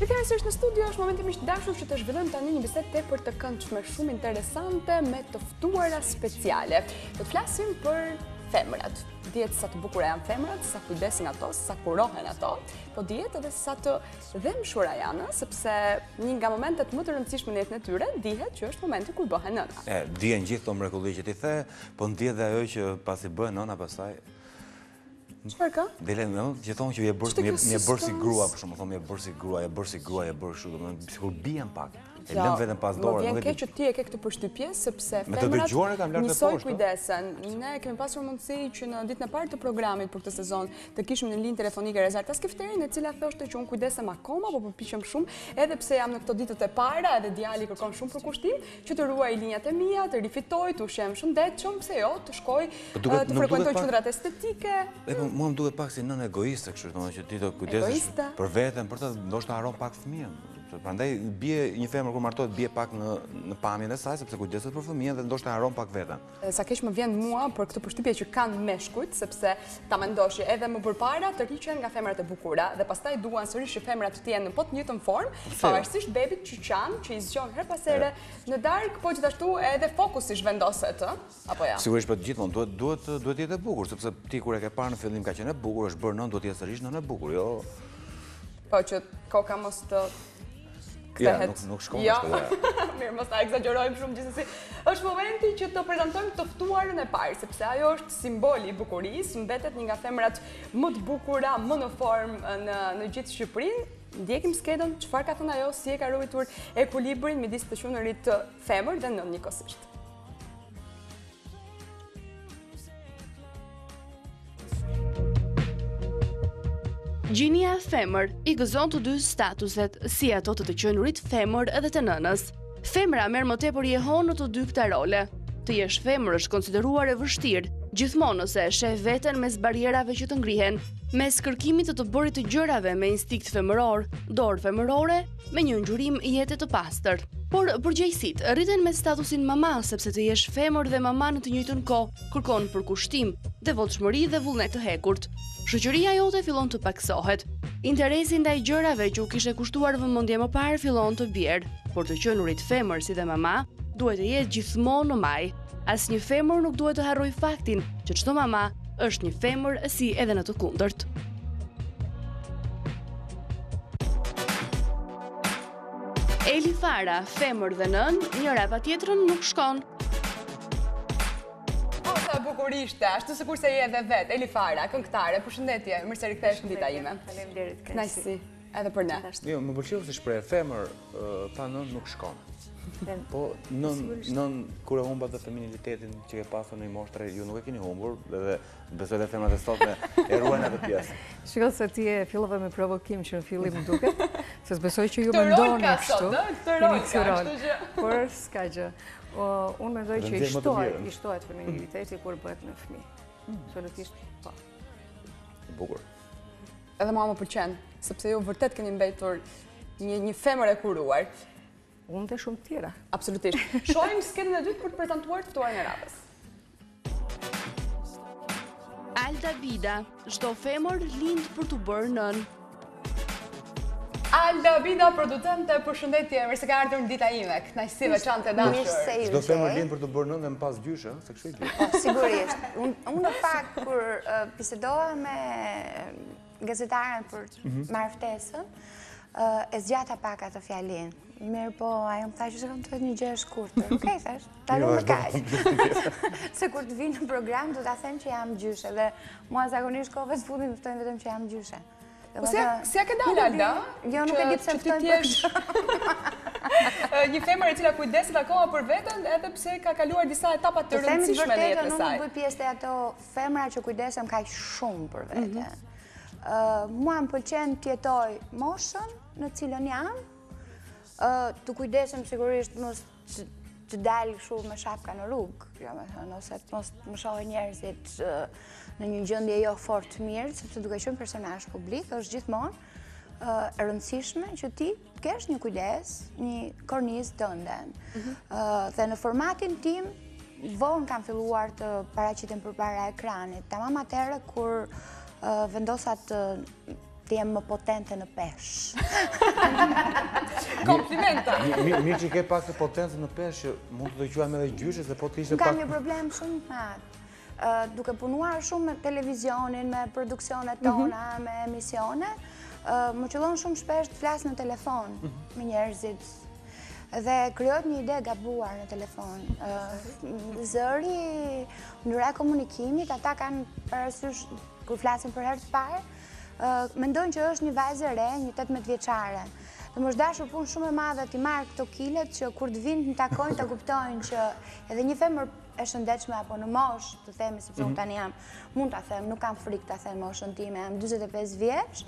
Rikthehemi sërish në studio, është momenti miq të dashur që të zhvillojmë tani një bisedë tepër të këndshme, shumë interesante me të ftuara speciale. Do të flasim për femrat. Dihet sa të bukura janë femrat, sa kujdesin ato, sa kurohen ato, po dihet edhe sa të dhëmshura janë, sepse një nga momentet më të rëndësishme në jetën e tyre dihet që është momenti kur bëhen nëna. Dihen gjithë këto mrekulli që ti the, po ndihet edhe ajo që pasi bëhen nëna pastaj Çfarë ka? Dele, që thonë që je bërë si grua, për shumë, thonë je bërë si grua, je bërë kështu, domethënë sikur bien pak. E lëm vetëm pas dorë. Më vjen keq që ti e ke këtë përshtypje sepse femrat njësoj kujdesen. Ne kemi pasur mundësi që në ditën e parë të programit për këtë sezon të kishim në linjë telefonike Rezarta Skifterin, e cila thoshte që unë kujdesem akoma, po përpiqem shumë, edhe pse jam në këto ditët e para, edhe djali kërkon shumë për kushtim, që të ruaj linjat e mia, të rifitoj, të ushem shëndetshëm, pse jo, të shkoj, të frekuentoj qendrat estetike. Mua më duket pak si nën egoiste kështu, domethënë që ti do kujdesesh për veten, për të ndoshta haron pak fëmijën. Prandaj bie një femër kur martohet bie pak në pamjen e saj sepse kujdeset për fëmijën dhe ndoshta haron pak veten. Sa keq më vjen mua për këtë përshtypje që kanë meshkujt, sepse ta mendosh edhe më përpara të rriqen nga femrat e bukura dhe pastaj duan sërish që femrat të jenë në po të njëjtën formë, pavarësisht bebit që i zgjon her pas here në darkë, po gjithashtu edhe fokusi zhvendoset, apo ja. Sigurisht, po gjithmonë duhet të jetë e bukur, sepse ti kur e ke parë në fillim ka qenë e bukur, është bërë nën, duhet të jetë sërish nën e bukur, jo. Po që koka mos të Ja, nuk shkon ashtu. Mirë, mos ta egzagjerojmë shumë gjithsesi. Është momenti që të prezantojmë të ftuarën e parë, sepse ajo është simboli i bukurisë, mbetet një nga femrat më të bukura, më në formë në gjithë Shqipërinë. Ndjekim skedën, çfarë ka thënë ajo, si e ka ruajtur ekuilibrin midis të qenurit të femër dhe nën njëkohësisht. Gjinia femër i gëzon të dy statuset, si ato të qenurit femër edhe të nënës. Femra merr më tepër jehon në të dy këta role. Të jesh femër është konsideruar e vështirë, gjithmonë nëse e sheh veten mes barierave që të ngrihen, mes kërkimit të bërit të gjërave me instinkt femëror, dorë femërore, me një ngjyrim jete të pastër. Por përgjegjësit rriten me statusin mama, sepse të jesh femër dhe mama në të njëjtën kohë kërkon përkushtim, devotshmëri dhe vullnet të hekurt. Shoqëria jote fillon të paksohet. Interesi ndaj gjërave që u kishe kushtuar vëmendje më parë fillon të bjerë, por të qenurit femër si dhe mama duhet të jetë gjithmonë në maj. Asnjë femër nuk duhet të harrojë faktin që çdo mama është një femër si edhe në të kundërt. Eli Fara, femër dhe nën, njëra pa tjetrën nuk shkon. Sa bukurishte, ashtu sikur se je edhe vet, Eli Fara, këngëtare, përshëndetje, mirë se rikthesh në dita ime. Faleminderit. Kënaqësi, edhe për ne. Jo, më pëlqeu si shpreh, femër pa nën nuk shkon. Po nën kur e humba të feminilitetin që ke pasur në një moshtre, ju nuk e keni humbur, dhe besoj dhe femrat e sotme e ruajnë atë pjesë. Shikoj se ti e fillove me provokim që në fillim më duket, se besoj që ju mendoni kështu. Këtë rol ka, kështu që. Por s'ka gjë. Unë mendoj që i shtohet feminiliteti kur bëhet me fëmijë. Absolutisht po. Bukur. Edhe mua më pëlqen, sepse ju vërtet keni mbetur një femër e kuruar. Unë dhe shumë tjera. Absolutisht. Shohim skenën e dytë për të prezantuar të ftuarën e radhës. Alda Bida, çdo femër lind për të bërë nën. Alda Bida, producente, përshëndetje, mirë se ka ardhur në dita ime. Kënaqësi veçantë dashur. Çdo femër lind për të bërë nën dhe më pas gjyshe, se kështu i bie. Sigurisht. Unë në fakt kur bisedova me gazetaren për marrëftesën, e zgjata pak atë fjalin. Mirë po, ajo më tha që se kam të vetë një gjë e shkurtër. Okej, thash, talo më kaq. Se kur të vi në program, do ta them që jam gjyshe dhe mua zakonisht kohëve të fundit më ftojnë vetëm që jam gjyshe. Po si ja ke dalë, Alda? Jo, nuk e di pse ftojnë për këtë. Një femër e cila kujdeset akoma për veten, edhe pse ka kaluar disa etapa të rëndësishme në jetën e saj. Nuk bëj pjesë të ato femra që kujdesem kaq shumë për veten. Mua më pëlqen të jetoj moshën në cilën jam, të kujdesem sigurisht mos të dalë shumë me shapka në rrugë, ose të mos më shohin njerëzit në një gjendje jo fort mirë, sepse duke qenë personazh publik, është gjithmonë e rëndësishme që ti të kesh një kujdes, një kornizë tënde. Dhe në formatin tim, vonë kam filluar të paraqitem përpara ekranit, tamam atëherë kur vendosa të të jem më potente në pesh. Komplimenta! Mirë që ke pak të potencë në pesh, që mund të dëgjuam edhe gjyshe, se po të ishte pak... Kam një problem shumë të madh. Duke punuar shumë me televizionin, me produksionet tona, me emisione, më qëllon shumë shpesh të flas në telefon me njerëzit. Dhe krijohet një ide gabuar në telefon. Zëri, mënyra e komunikimit, ata kanë parasysh kur flasin për herë të parë, mendojnë që është një vajzë e re, një 18 vjeçare. Dhe më është dashur punë shumë e madhe t'i marrë këto kilet që kur të vinë të takojnë të kuptojnë që edhe një femër e shëndetshme apo në moshë, të themi sepse unë tani jam, mund ta them, nuk kam frikë ta them moshën time, jam 45 vjeç,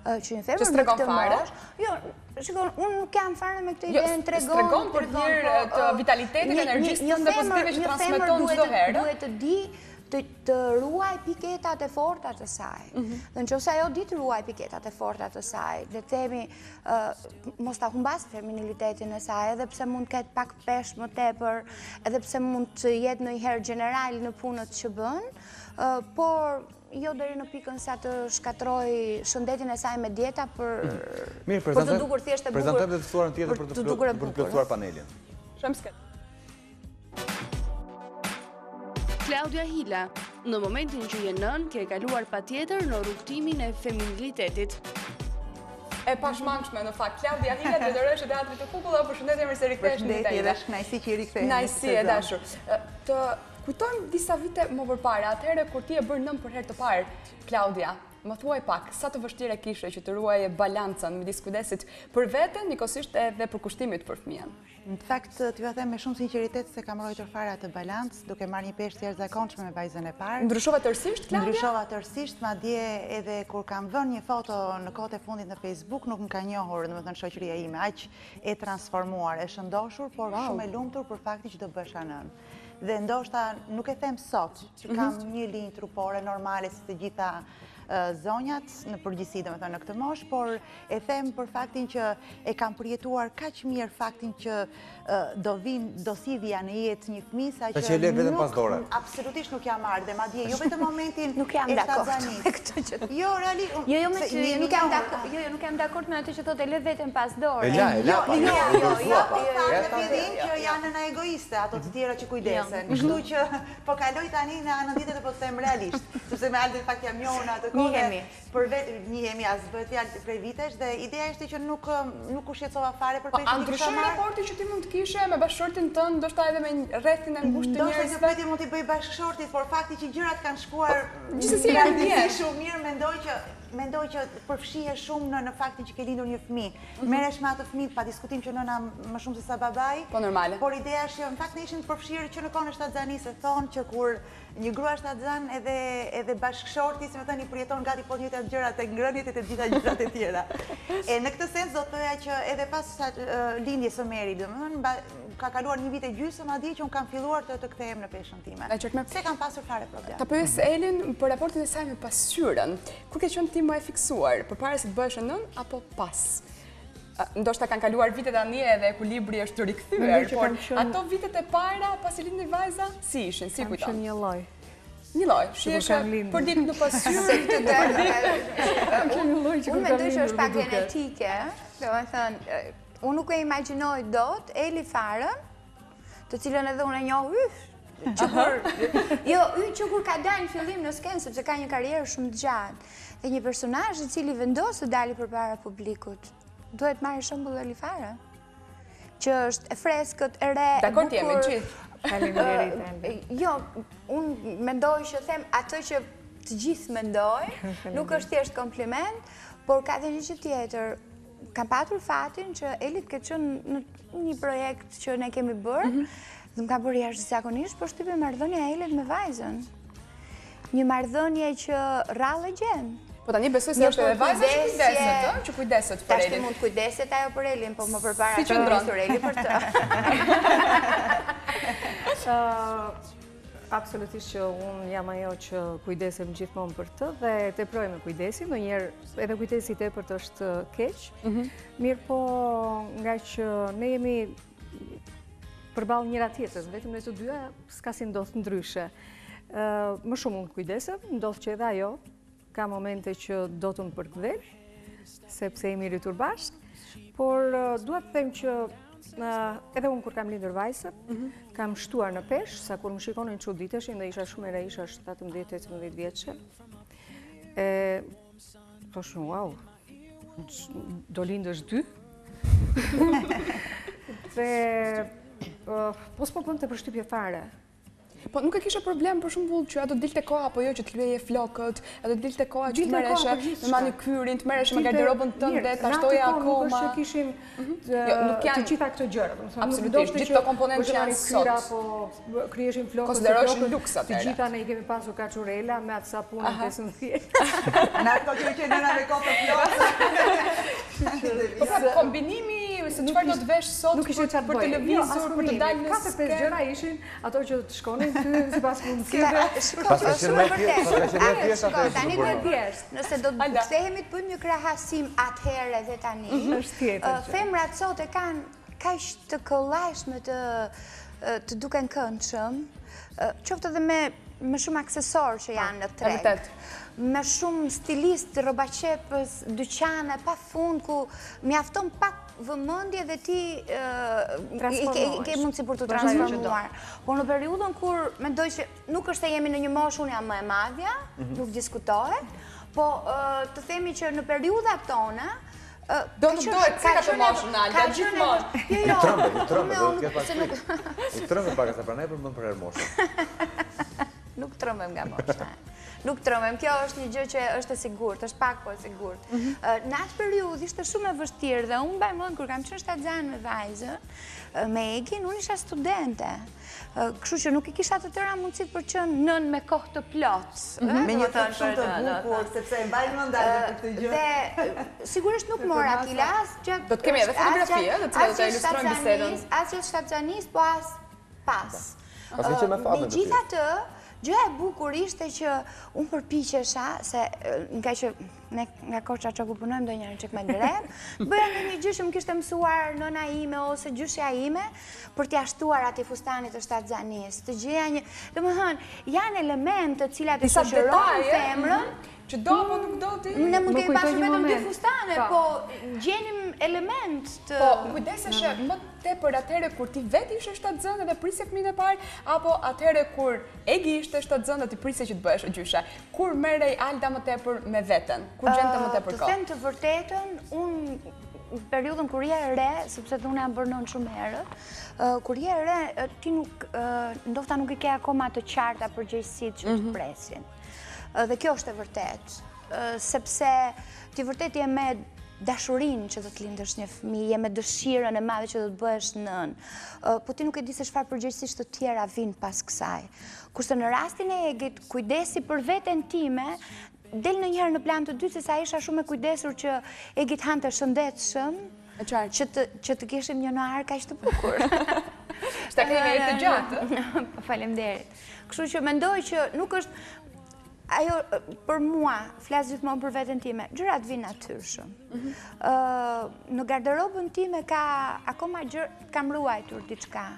që një femër në këtë moshë. Jo, shikon, unë nuk jam fare me këtë ide, tregon për hir të vitalitetit, energjisë tënde pozitive që transmeton çdo herë. Duhet të di të ruaj piketat e forta të saj. Dhe nëse ajo di të ruaj piketat e forta të saj, le të themi mos ta humbas feminilitetin e saj, edhe pse mund të ketë pak pesh më tepër, edhe pse mund të jetë ndonjëherë general në punët që bën, por jo deri në pikën sa të shkatroj shëndetin e saj me dieta për të dukur thjesht e bukur. Prezantojmë dhe të ftuarën tjetër për të plotësuar panelin. Claudia Hila, në momentin që je nën, ke kaluar patjetër në rrugtimin e feminilitetit. E pashmangshme në fakt. Claudia Hila, drejtoreshë e Teatrit të Kukull, përshëndetje mirë se rikthehesh në Italia. Përshëndetje, është kënaqësi që rikthehem. Kënaqësi e dashur. Të kujtojmë disa vite më përpara, atëherë kur ti e bërë nën për herë të parë, Claudia, më thuaj pak, sa të vështirë kishe që të ruaje balancën midis kujdesit për veten, njëkohësisht edhe për kushtimit për fëmijën? Në fakt, t'ju them me shumë sinqeritet se kam ruajtur fare atë balancë, duke marrë një peshë të jashtëzakonshme me vajzën e parë. Ndryshova tërësisht, Claudia? Ndryshova tërësisht, madje edhe kur kam vënë një foto në kohët e fundit në Facebook, nuk më ka njohur, domethënë shoqëria ime, aq e transformuar, e shëndoshur, por shumë e lumtur për faktin që do bësha nën. Dhe ndoshta nuk e them sot që kam një linjë trupore normale si të gjitha zonjat në përgjithësi, domethënë në këtë moshë, por e them për faktin që e kam përjetuar kaq mirë faktin që do sivja në jetë një fëmijë sa që e le vetëm pas dore. Absolutisht nuk jam marrë dhe madje jo vetëm momentin nuk jam dakord me këtë që jo realisht nuk jam dakord me atë që thotë le vetëm pas dore. Që janë nëna egoiste ato të tjera që kujdesen. Kështu që po kaloj tani në anën tjetër po të them realisht, sepse me Aldin fakt jam njohur në atë kohë. Njihemi as bëhet fjalë prej vitesh dhe ideja ishte që nuk u shqetësova fare për peshën që kisha marrë. A raporti që ti mund të kishe me bashkëshortin tënd, ndoshta edhe me rrethin e ngushtë të njerëzve? Ndoshta sepse mund t'i bëj bashkëshortit, por fakti që gjërat kanë shkuar gjithsesi janë shumë mirë, mendoj që përfshihe shumë në faktin që ke lindur një fëmijë. Merresh me atë fëmijë pa diskutim që nëna më shumë se sa babai. Po normale. Por ideja është që në fakt ne ishim të përfshirë që në kohën e shtatzanisë, thonë që kur një grua shtatzan edhe bashkëshorti, si më thënë, i përjeton gati po të njëjtat gjërat e ngrënit e të gjitha gjërat e tjera. Në këtë sens do të thoja që edhe pas lindjes së Merit, domethënë ka kaluar një vit e gjysmë madje që un kam filluar të kthehem në peshën time. Se kam pasur fare problem. Ta pyes Elin për raportin e saj me pasqyrën. Kur ke qenë ti më e fiksuar, përpara se të bëhesh nën apo pas? Ndoshta kanë kaluar vitet tani edhe ekuilibri është rikthyer, por ato vitet e para pasi lindi vajza, si ishin, si kujton? Kam qenë një lloj. Një lloj, shihesha për ditë në pasqyrë këtë ditë. Unë mendoj që është pak genetike, domethënë, unë nuk e imagjinoj dot Eli Farën, të cilën edhe unë e njoh që kur ka dalë në fillim në skenë, sepse ka një karrierë shumë të gjatë, dhe një personazh i cili vendos të dalë përpara publikut. Duhet marrë shembull Eli Farën, që është e freskët, e re, e bukur. Dakor, jemi gjithë. Faleminderit. Jo, unë mendoj që them atë që të gjithë mendoj, nuk është thjesht kompliment, por ka dhe një që tjetër. Kam patur fatin që Elit ke qenë në një projekt që ne kemi bërë, dhe më ka bërë jashtëzakonisht përshtypje marrëdhënia e Elit me vajzën. Një marrëdhënie që rrallë gjen. Po tani besoj se është edhe vajza që kujdeset për Elin. Tashti mund kujdeset ajo për Elin, po më përpara që ndron Eli për të. Absolutisht që unë jam ajo që kujdesem gjithmonë për të dhe teproj me kujdesin, ndonjëherë edhe kujdesi tepërt është keq. Mirë po nga që ne jemi përballë njëra tjetrës, vetëm ne të dyja s'ka si ndodh ndryshe. Më shumë unë kujdesem, ndodh që edhe ajo ka momente që do të më përkthej, sepse jemi rritur bashkë, por dua të them që edhe unë kur kam lindur vajzë, kam shtuar në peshë, sa kur më shikonin çuditeshin dhe isha shumë e re, isha 17-18 vjeçe. Thoshun, wow, do lindësh 2? Dhe s'po bënte përshtypje fare. Po nuk e kisha problem për shembull që ato dilte koha apo jo që të lyeje flokët, ato dilte koha që të merreshe me manikyrin, të merreshe me garderobën tënde, ta shtoje akoma. Nuk është që kishim të gjitha këto gjëra, absolutisht, gjithë këto komponentë që janë sot. Apo kryeshin flokët, konsideroheshin luks atëherë. Të gjitha ne i kemi pasur kaçurela me atë sapunin 15. Në ato që nëna me kopë flokë. Po pra kombinimi se çfarë do të vesh sot për televizor, për të dalë në skenë. 4-5 gjëra ishin ato që të shkonin ty sipas mundësive. Tani duhet thjesht, nëse do të kthehemi të bëjmë një krahasim atëherë dhe tani. Femrat sot e kanë kaq të kollajshme të duken këndshëm, qoftë edhe me shumë aksesorë që janë në treg. Me shumë stilist, rrobaqepës, dyqane, pa fund, ku mjafton pak vëmendje dhe ti ke mundësi për të transformuar. Por në periudhën kur mendoj që nuk është se jemi në një moshë, unë jam më e madhja, nuk diskutohet, po të themi që në periudhat tona do të dohet cika të moshën Alda, gjithmonë. I trëmbe pak sa pranaj për më për moshën. Nuk trëmbem nga mosha. Nuk trëmbem, kjo është një gjë që është e sigurt, është pak po e sigurt. Në atë periudhë ishte shumë e vështirë dhe unë mbaj mend kur kam qenë shtatzan me vajzën, me Egin, unë isha studente. Kështu që nuk i kisha të tëra mundësit për qenë nën me kohë të plotë. Me një thënë shumë të bukur, sepse e mbaj mend Alda për këtë gjë. Dhe sigurisht nuk mora kilas. Do të kemi edhe fotografi, të cilat do ta ilustrojnë bisedën. As që shtatzanis, po as pas. Megjithatë, gjëja e bukur ishte që unë përpiqesha, se nga që ne nga koça që ku punojmë do njërën që me grem, bëja një gjë që më kishte mësuar nëna ime ose gjyshja ime për t'ja shtuar ati fustanit të shtatzanis. Të gjëja një, dhe më thënë, janë elemente cilat e shoqërojnë femrën, që do apo nuk do ti? Ne mund kemi pasur vetëm 2 fustane, po gjenim element të... Po, kujdeseshe më tepër atëherë kur ti vetë ishe shtatzënë dhe prisje fëmijën e parë, apo atëherë kur Egi ishte shtatzënë dhe ti prisje që të bëhesh gjyshe? Kur merrej Alda më tepër me veten? Kur gjente më tepër kohë? Të them të vërtetën, unë në periudhën kur je e re, sepse unë jam bërë nën shumë herët, kur je e re, ti ndofta nuk i ke akoma të qarta përgjegjësitë që të presin. Dhe kjo është e vërtet, sepse ti vërtet je me dashurinë që do të lindësh një fëmijë, je me dëshirën e madhe që do të bëhesh nën, po ti nuk e di se çfarë përgjegjësish të tjera vinë pas kësaj. Kurse në rastin e Egit, kujdesi për veten time del ndonjëherë në plan të dytë, se sa isha shumë e kujdesur që Egit hante shëndetshëm, që të kishim një nuar kaq të bukur. Shta kemi të gjatë. Faleminderit. Kështu që mendoj që nuk është ajo, për mua, flas gjithmonë për veten time, gjërat vinë natyrshëm. Në garderobën time akoma kam ruajtur diçka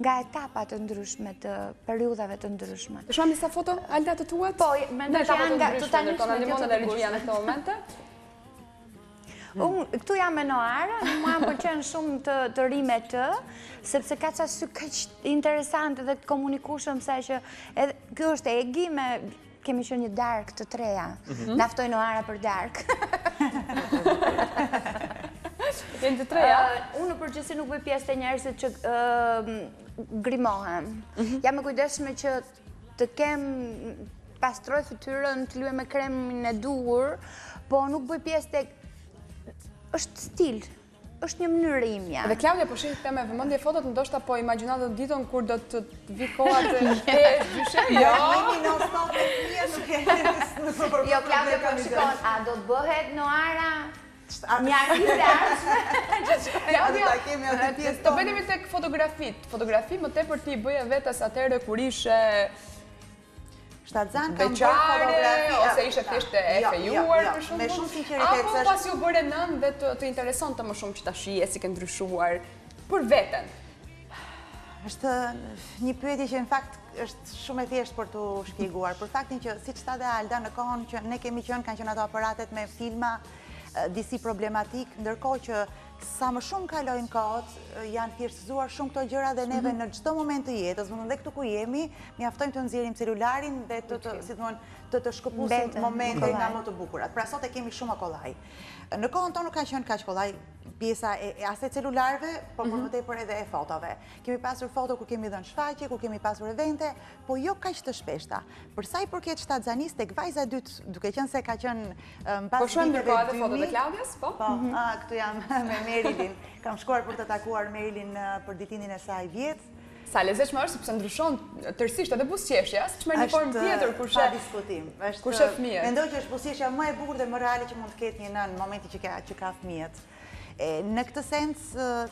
nga etapat të ndryshme të periudhave të ndryshme. Të shohim disa foto, Alda, të tuat? Po, mendoj që janë nga të tanishme të regjia në këto momente. Këtu jam me Noara, mua më pëlqen shumë të ri me të, sepse ka ca sy kaq interesante dhe të komunikueshëm, sa që ky është Egi me kemi qenë një dark të treja. Naftoj Noara për dark. Jenë të treja? Unë në përgjithësi nuk bëj pjesë të njerëzit që grimohem. Jam e kujdesshme që të kem pastroj fytyrën, të luaj me kremin e duhur, po nuk bëj pjesë të... është stil, është një mënyrë imja. Dhe Klaudia, po shihte me vëmendje fotot, ndoshta po imagjinat ditën kur do të vi koha të shpesh gjyshe? Jo, jo, Klaudia po shikon, a do të bëhet Noara një artiste? Klaudia, të vetemi tek fotografit. Fotografi më tepër ti bëje vetes atëherë kur ishe shtatzan kam bërë fotografi, ose ishe thjesht e fejuar për shumë, me shumë sinqeritet. Apo pas ju bëre nën dhe të intereson të më shumë që ta shije si ke ndryshuar për veten? Është një pyetje që në fakt është shumë e thjeshtë për t'u shpjeguar, për faktin që siç tha dhe Alda, në kohën që ne kemi qenë, kanë qenë ato aparatet me filma, disi problematik, ndërkohë që sa më shumë kalojnë kohët, janë thjeshtëzuar shumë këto gjëra dhe neve në çdo moment të jetës, domethënë dhe këtu ku jemi, mjaftojmë të nxjerrim celularin dhe të shkëpusim momente nga më të bukurat. Pra sot e kemi shumë kollaj. Në kohën tonë nuk ka qenë kaq kollaj pjesa e as e celularëve, por më tepër edhe e fotove. Kemi pasur foto kur kemi dhënë shfaqje, kur kemi pasur evente, po jo kaq të shpeshta. Për sa i përket shtatzanisë tek vajza e dytë, duke qenë se ka qenë mbas po shumë ndërkohë edhe fotot e Klaudias, po? Po, këtu jam me Merilin. Kam shkuar për të takuar Merilin për ditëlindjen e saj vjetë. Sa lezetshme është sepse ndryshon tërësisht edhe buzëqeshja, siç merr një formë tjetër kur pa diskutim. Kur shef fëmijët. Mendoj që është buzëqeshja më e bukur dhe më reale që mund të ketë një nën në momentin që ka fëmijët. Në këtë sens,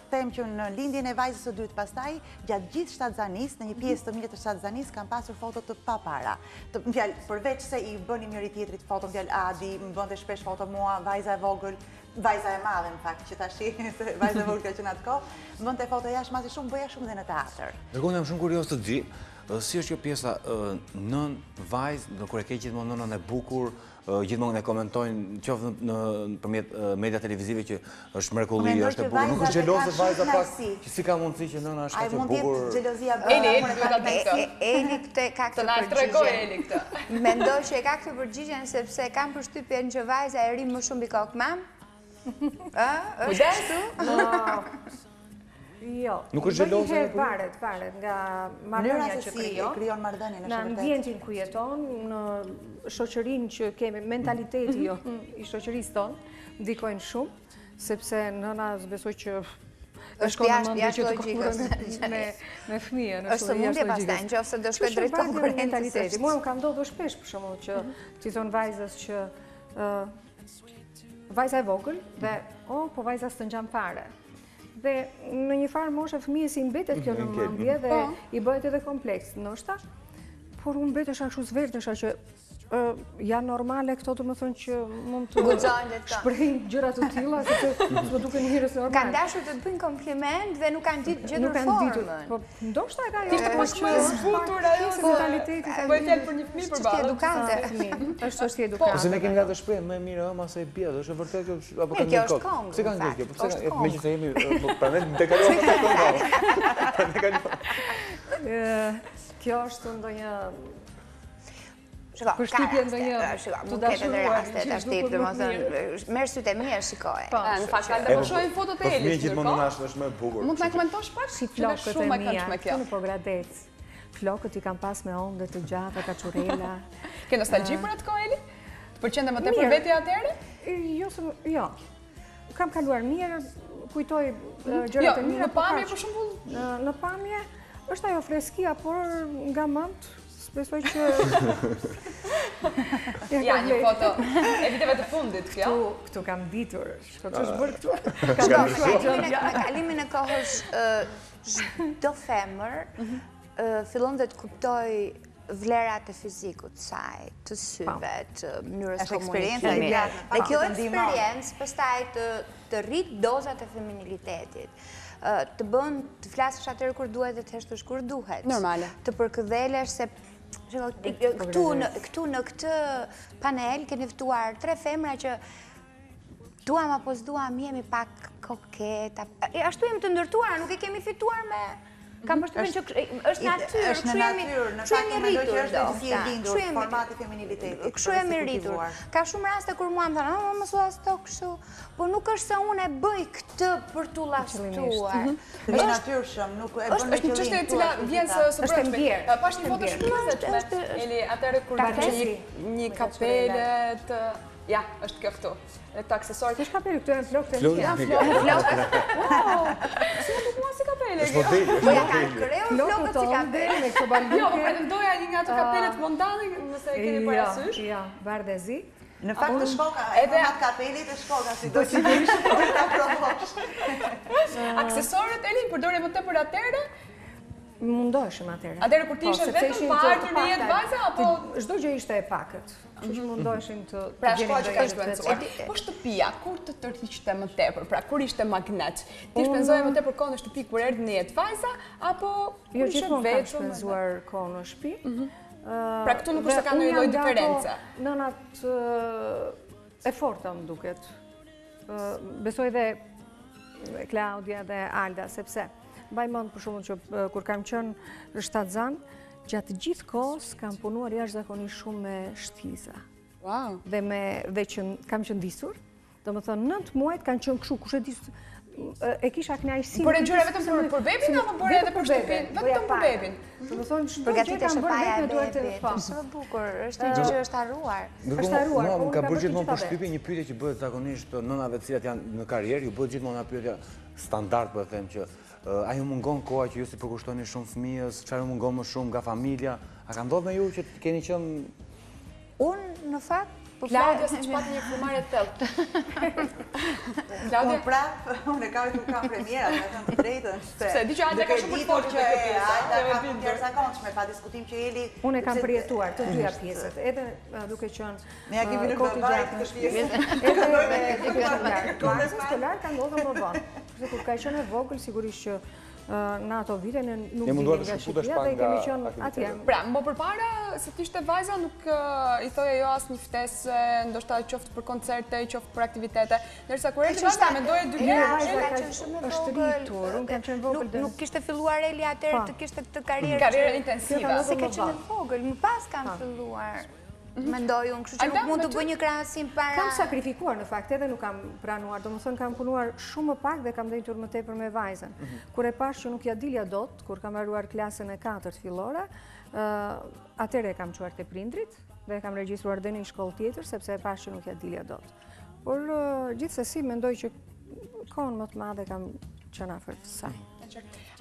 them që në lindjen e vajzës së dytë pastaj, gjatë gjithë shtatzanisë, në një pjesë të mirë të shtatzanisë, kam pasur foto të papara. Më fjalë, përveç se i bënim njëri tjetrit foto, më fjalë Adi, më bënte shpesh foto mua, vajza e vogël, vajza e madhe në fakt, që tash vajza e vogël ka qenë atë kohë, më bënte foto jashtëmasi shumë, bëja shumë dhe në teatr. Dërkohë jam shumë kurios të di, si është kjo pjesa nën vajzë, kur e ke gjithmonë nënën e bukur, gjithmonë e komentojnë qoftë nëpërmjet media televizive që është mrekulli, është e bukur. Nuk është xheloze vajza pak që si ka mundësi që nëna është kaq e bukur. Ai mund të jetë xhelozia Eli këtë ka këtë përgjigje. Mendoj që e ka këtë përgjigjen sepse kam përshtypjen që vajza e rri më shumë mbi kokë mam. Është ashtu? Jo. Nuk është xheloze. Varet nga marrëdhënia që krijon marrëdhënien në ambientin ku jeton, në shoqërinë që kemi, mentaliteti i shoqërisë tonë ndikojnë shumë, sepse nëna besoj që është jashtë logjikës me fëmijën. Është mundje pastaj nëse do shkoj drejt konkurrencës. Mua më ka ndodhur shpesh për shembull që ti thon vajzës që vajza e vogël dhe po vajza s'të ngjan fare. Dhe në një farë moshe fëmijës i mbetet kjo në mendje dhe i bëhet edhe kompleks, ndoshta. Por unë mbetesha kështu zvertesha që janë normale këto, domethënë që mund të shprehin gjëra të tilla, sepse do duken njerëz normale. Kanë dashur të të bëjnë kompliment dhe nuk kanë ditë gjetur formën. Po ndoshta e ka ishte më shumë e zbutur ajo mentaliteti. Po e fal për një fëmijë përballë. Është çështje edukante. Ose ne kemi nga të shpreh më mirë ëma se bie, është vërtet kjo apo kanë një kohë. Si kanë gjë, po pse meqenëse jemi pranë dekalojmë. Kjo është ndonjë përshtypje ndonjë të dashuruar që ashtu domethënë merr sytë e mia shikoje. Në fakt kanë të shohin fotot e Elit. Fëmijë gjithmonë është më e bukur. Mund të na komentosh pak si flokët e mia në Pogradec. Flokët i kam pas me onde të gjata, kaçurela. Ke nostalgji për atë kohë Eli? Të pëlqente më tepër vetja atëherë? Jo. Kam kaluar mirë, kujtoj gjërat e mira. Në pamje për shembull? Në pamje është ajo freskia, por nga mend besoj që ja, një foto e viteve të fundit kjo. Këtu kam ditur. Ç'është bërë këtu? Me kalimin e kohës çdo femër fillon të kuptoj vlerat e fizikut saj, të syve, të mënyrës komunikimit. Dhe kjo eksperiencë pastaj të rrit dozat e feminilitetit. Të bën të flasësh atëherë kur duhet dhe të heshtësh kur duhet. Normale. Të përkëdhelesh se këtu në këtë panel keni ftuar 3 femra që duam apo s'duam jemi pak koket. Ashtu jemi të ndërtuara, nuk e kemi fituar me... Kam përshtypjen që është natyrë, është në natyrë, në fakt mendoj që është si e lindur formati feminilitetit. Kështu jemi rritur. Ka shumë raste kur mua më thonë, mos u asto kështu, po nuk është se unë e bëj këtë për t'u llaftuar. Është natyrshëm, nuk e bën me qëllim. Është një çështje e cila vjen së brendshme. Pash një foto shumë të Eli atëherë kur ka një kapele të ja, është kjo këtu. Të aksesorët. Kish kapele këtu janë flokët e mia. Flokët. Wow! Si më duk mua si kapele kjo? Po ja kanë kreu flokët si kapele me këto balbuke. Jo, po pretendoja një nga ato kapelet mondane, nëse e keni parasysh. Ja, bardezi. Në fakt të shkoka, edhe atë kapelit të shkoka, si do sigurisht ta provosh. Aksesorët Eli përdoren më tepër atëherë? Mundoheshim atëherë. Atëherë kur ti ishe vetëm pa ardhur në jetë vajza apo çdo gjë ishte e pakët. Kështu që mundoheshim të pra shkoja që ka shpenzuar. Po shtëpia, kur të tërhiqte më tepër, pra kur ishte magnet? Ti shpenzoje më tepër kohë në shtëpi kur erdhi në jetë vajza apo jo gjithmonë kam shpenzuar kohë në shtëpi. Pra këtu nuk është ka ndonjë lloj diference. Nënat e forta më duket. besoj dhe Klaudia dhe Alda, sepse mbaj mend për shkakun që kur kam qenë shtatzan, gjatë gjithë kohës kam punuar jashtëzakonisht shumë me shtiza. Wow. Dhe që kam qenë disur, domethënë 9 muajt kanë qenë kështu, kush e di e kisha kënaqësinë. Por e gjëra vetëm për bebin apo bëre edhe për shtëpinë? Vetëm për bebin. Domethënë përgatitesh paja e bebit. Është bukur, është një gjë që është harruar. Është harruar. Më ka bërë gjithmonë për shtypje një pyetje që bëhet zakonisht nënave të cilat janë në karrierë, ju bëhet gjithmonë ajo pyetja standard, po e them që a ju mungon koha që ju si përkushtoni shumë fëmijës, çfarë mungon më shumë nga familja? A ka ndodhur me ju që keni qenë Unë në fakt Klaudia, si që patë një këmarje të tëllë. Unë prapë, unë e kam premiera, me të drejtën. Se, di që Alda ka shumë përforë që e pjesë. Alda ka shumë tjerë zakonçme, pa diskutim që Eli... Unë e kam përjetuar të dyja pjesët, edhe duke qënë... Ne ja kemi në bajt të shpjesë. Edhe duke qënë lartë. Klasës të lartë ka ndodhë më vonë. Përse kur ka qënë e vogël, sigurisht që në ato vite në nuk dilin nga Shqipëria dhe kemi qënë atje. Pra, më përpara, se t'ishte vajza, nuk i thoja jo asë një ftesë, ndoshta qoftë për koncerte, qoftë për aktivitete. Nërsa kur e që vajza, mendoje dy është rritur, unë kam qenë vogël dhe... Nuk kishte filluar Eli atërë të kishte këtë karierë. Karierë intensiva. Se ka qenë vogël, më pas kam filluar. Mendoj unë, kështu që nuk mund të bëj një krahasim para... Kam sakrifikuar në fakt, edhe nuk kam pranuar, domethënë kam punuar shumë më pak dhe kam denjtur më tepër me vajzën. Kur e pash që nuk ja dilja dot, kur kam haruar klasën e 4 fillore, atëre kam çuar te prindrit dhe kam regjistruar dhe në një shkollë tjetër sepse e pash që nuk ja dilja dot. Por gjithsesi mendoj që kohën më të madhe kam qenë afër saj.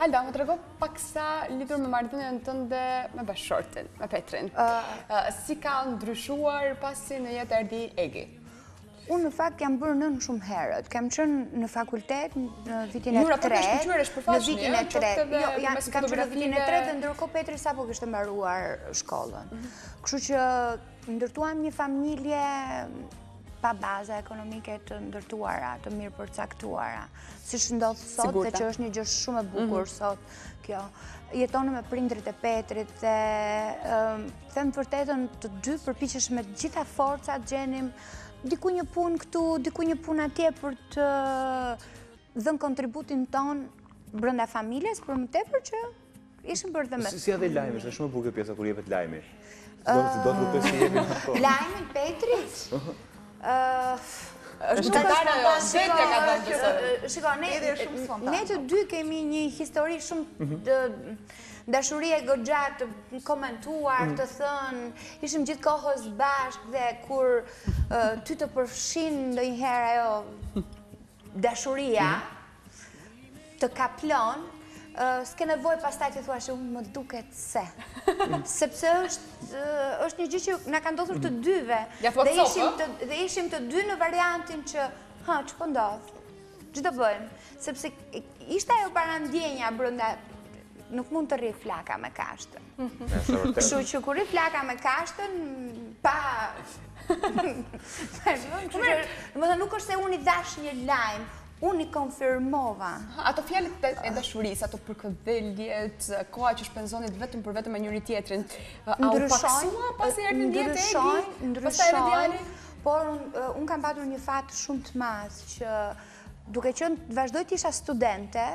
Alda, më të rego paksa lidhur me marrëdhënien tënde me bashkëshortin, me Petrin. Si ka ndryshuar pasi në jetë erdhi Egi? Unë në fakt jam bërë nënë shumë herët. Kam qenë në fakultet në vitin e 3. Jura, po kështë shkëqyresh për faqë një, qofte dhe kam qenë në vitin e 3 dhe ndërkohë Petri sapo kishte mbaruar shkollën. Kështu që ndërtuam një familje pa baza ekonomike të ndërtuara, të mirë përcaktuara. Si shëndodhë sot dhe që është një gjë shumë e bukur sot kjo. Jetonë me prindrit e Petrit dhe them vërtetën të dy përpiqesh me gjitha forcat gjenim diku një punë këtu, diku një punë atje për të dhënë kontributin ton brenda familjes, për më tepër që ishim bërë dhe me. Si edhe lajmi, është shumë e bukur pjesa kur jepet lajmi. Do të rrugës që jepin ato. Lajmi Petrit? është katara jo, vetja ka dhënë të Shiko, ne të dy kemi një histori shumë dashurie goxha të komentuar, të thënë, ishim gjithë kohës bashkë dhe kur ty të përfshin ndonjëherë ajo dashuria të kaplon, s'ke nevoj pastaj të thua që unë më duket se. Sepse është një gjë që nga ka ndodhur të dyve. Dhe ishim të dy në variantin që, që po ndodhë, që të bëjmë. Sepse ishte ajo parandjenja brenda, nuk mund të rri flaka me kashtën. Kështu që kur rri flaka me kashtën, pa... Nuk është se unë i dash një lajmë, unë i konfirmova. Ato fjalët e dashurisë, ato përkëdheljet, koha që shpenzonit vetëm për vetëm me njëri tjetrin, a u paksua pasi erdhi në jetë Egi? Ndryshojnë, por unë kam patur një fat shumë të madh që duke qenë vazhdoj të isha studente,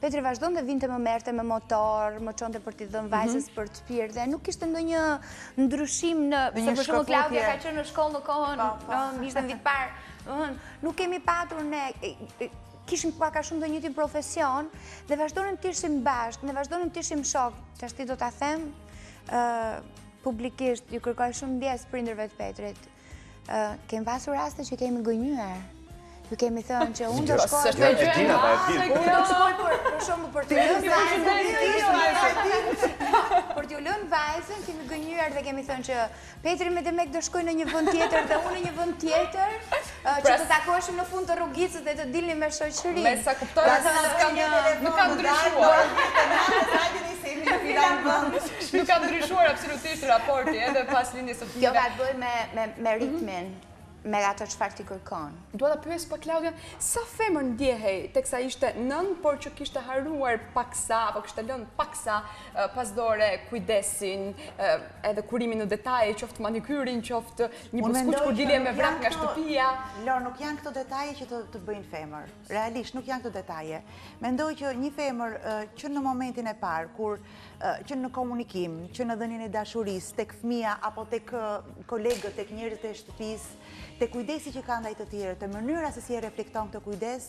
Petri vazhdon dhe vinte më merrte me motor, më çonte për t'i dhënë vajzës për të pirë dhe nuk kishte ndonjë ndryshim në, se për shembull Klaudia ka qenë në shkollë në kohën, ishte në vit parë. Nuk kemi patur ne, kishim paka shumë dhe njëti profesion dhe vazhdonim të ishim bashkë, ne vazhdonim të ishim shok. Që ashti do t'a them, publikisht, ju kërkoj shumë ndjes prindërve të Petrit. Kemi pasur raste që kemi gënjyer. Ju kemi thënë që unë do shkoj për shumë për të lënë vajzën, kemi gënjyer dhe kemi thënë që Petri me Demek do shkoj në një vend tjetër dhe unë në një vend tjetër, që të takoheshim në fund të rrugicës dhe të dilnim me shoqëri. Me sa kuptoj, nuk ka ndryshuar. Nuk ka ndryshuar absolutisht raporti edhe pas lindjes së fëmijëve. Kjo ka të bëjë me ritmin. me ato çfarë ti kërkon. Dua ta pyes pa Klaudia, sa femër ndjehej teksa ishte nën, por që kishte haruar paksa apo kishte lënë paksa pas dore kujdesin, edhe kurimin në detaje, qoftë manikyrin, qoftë një buskuq kur dilje me vrak nga shtëpia. Lor, nuk janë këto detaje që të bëjnë femër. Realisht nuk janë këto detaje. Mendoj që një femër që në momentin e parë kur që në komunikim, që në dhënien e dashurisë, tek fëmia apo tek kolegët, tek njerëzit e shtëpisë, te kujdesi që ka ndaj të tjerë, të mënyra se si e reflekton këtë kujdes,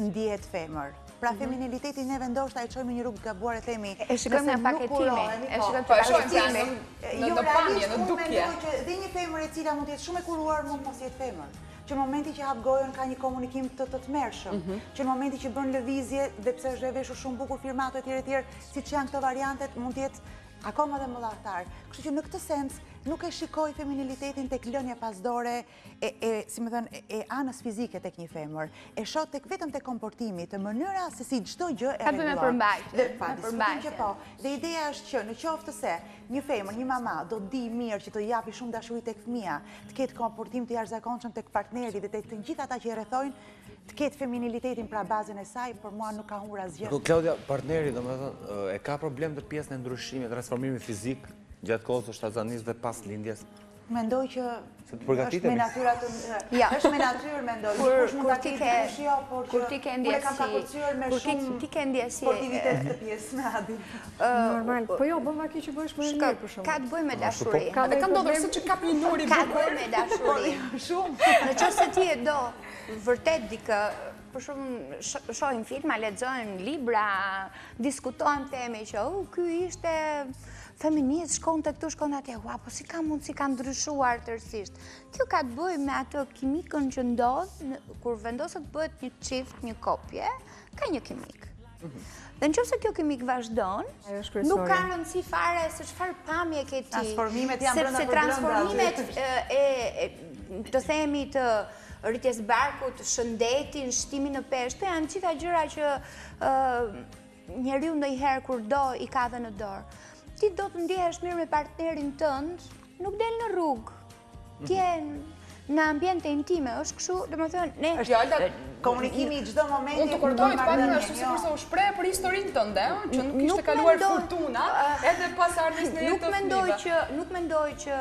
ndjehet femër. Pra feminilitetin ne vendoshta e çojmë një rrugë gabuar e themi. E shikojmë në paketimin. E shikojmë paketimin. Në pamje, në dukje. Dhe një femër e cila mund të jetë shumë e kuruar, mund mos jetë femër. Që në momenti që hap gojën ka një komunikim të tmerrshëm, që në momenti që bën lëvizje dhe pse është veshur shumë bukur firmato etj, siç janë këto variantet, mund të jetë akoma dhe mëdhatar. Kështu që në këtë sens nuk e shikoj feminilitetin tek lënia pasdore si më thënë, e anës fizike tek një femër. E shoh vetëm tek komportimi, të mënyra se si çdo gjë e rregullon. Ka me përmbajtje. Dhe ideja është që në qoftë se një femër, një mama do di mirë që të japi shumë dashuri tek fëmia, të ketë komportim të jashtëzakonshëm tek partneri dhe tek të gjithë ata që e rrethojnë, të ketë feminilitetin pra bazën e saj, për mua nuk ka humbur asgjë. Klaudia, partneri domethënë e ka problem të pjesën e ndryshimit, transformimit fizik gjatë kohës së shtazanisë dhe pas lindjes? Mendoj që është me natyrë të... është me natyrë, mendoj. Kur ti ke ndjesi... sportivitet të pjesë me Adin. Normal, po jo, bëma ki që bësh më një për shumë. Ka të bëj me dashuri. Dhe ka ndodhur se që kap një nuri bukur. Ka të bëj me dashuri. Shumë. Në qoftë se ti e do vërtet dikë, për shumë shohim filma, lexojmë libra, diskutojmë teme që ky ishte feminist, shkon të këtu, shkon të atje, po si ka mund, si ka ndryshuar tërësisht. Kjo ka të bëjë me atë kimikën që ndodhë, kur vendoset bëhet një çift, një kopje, ka një kimik. Dhe në qoftë se kjo kimik vazhdon, nuk ka rëndësi fare se çfarë pamje ke ti. Transformimet janë brenda për brenda. Transformimet të themi të rritjes barkut, shëndetin, shtimin në peshë, të janë gjitha gjëra që njeriu ndonjëherë kur do i ka dhe në dorë. Ti do të ndjehesh mirë me partnerin tënd, nuk del në rrugë. Ti je në ambiente intime, është kështu, domethënë, ne komunikimi i çdo momenti. Unë të kurdoj të paktën ashtu sikurse u shpreh për historinë tënde, që nuk kishte kaluar fortuna edhe pas ardhjes në jetë të fëmijëve. Nuk mendoj që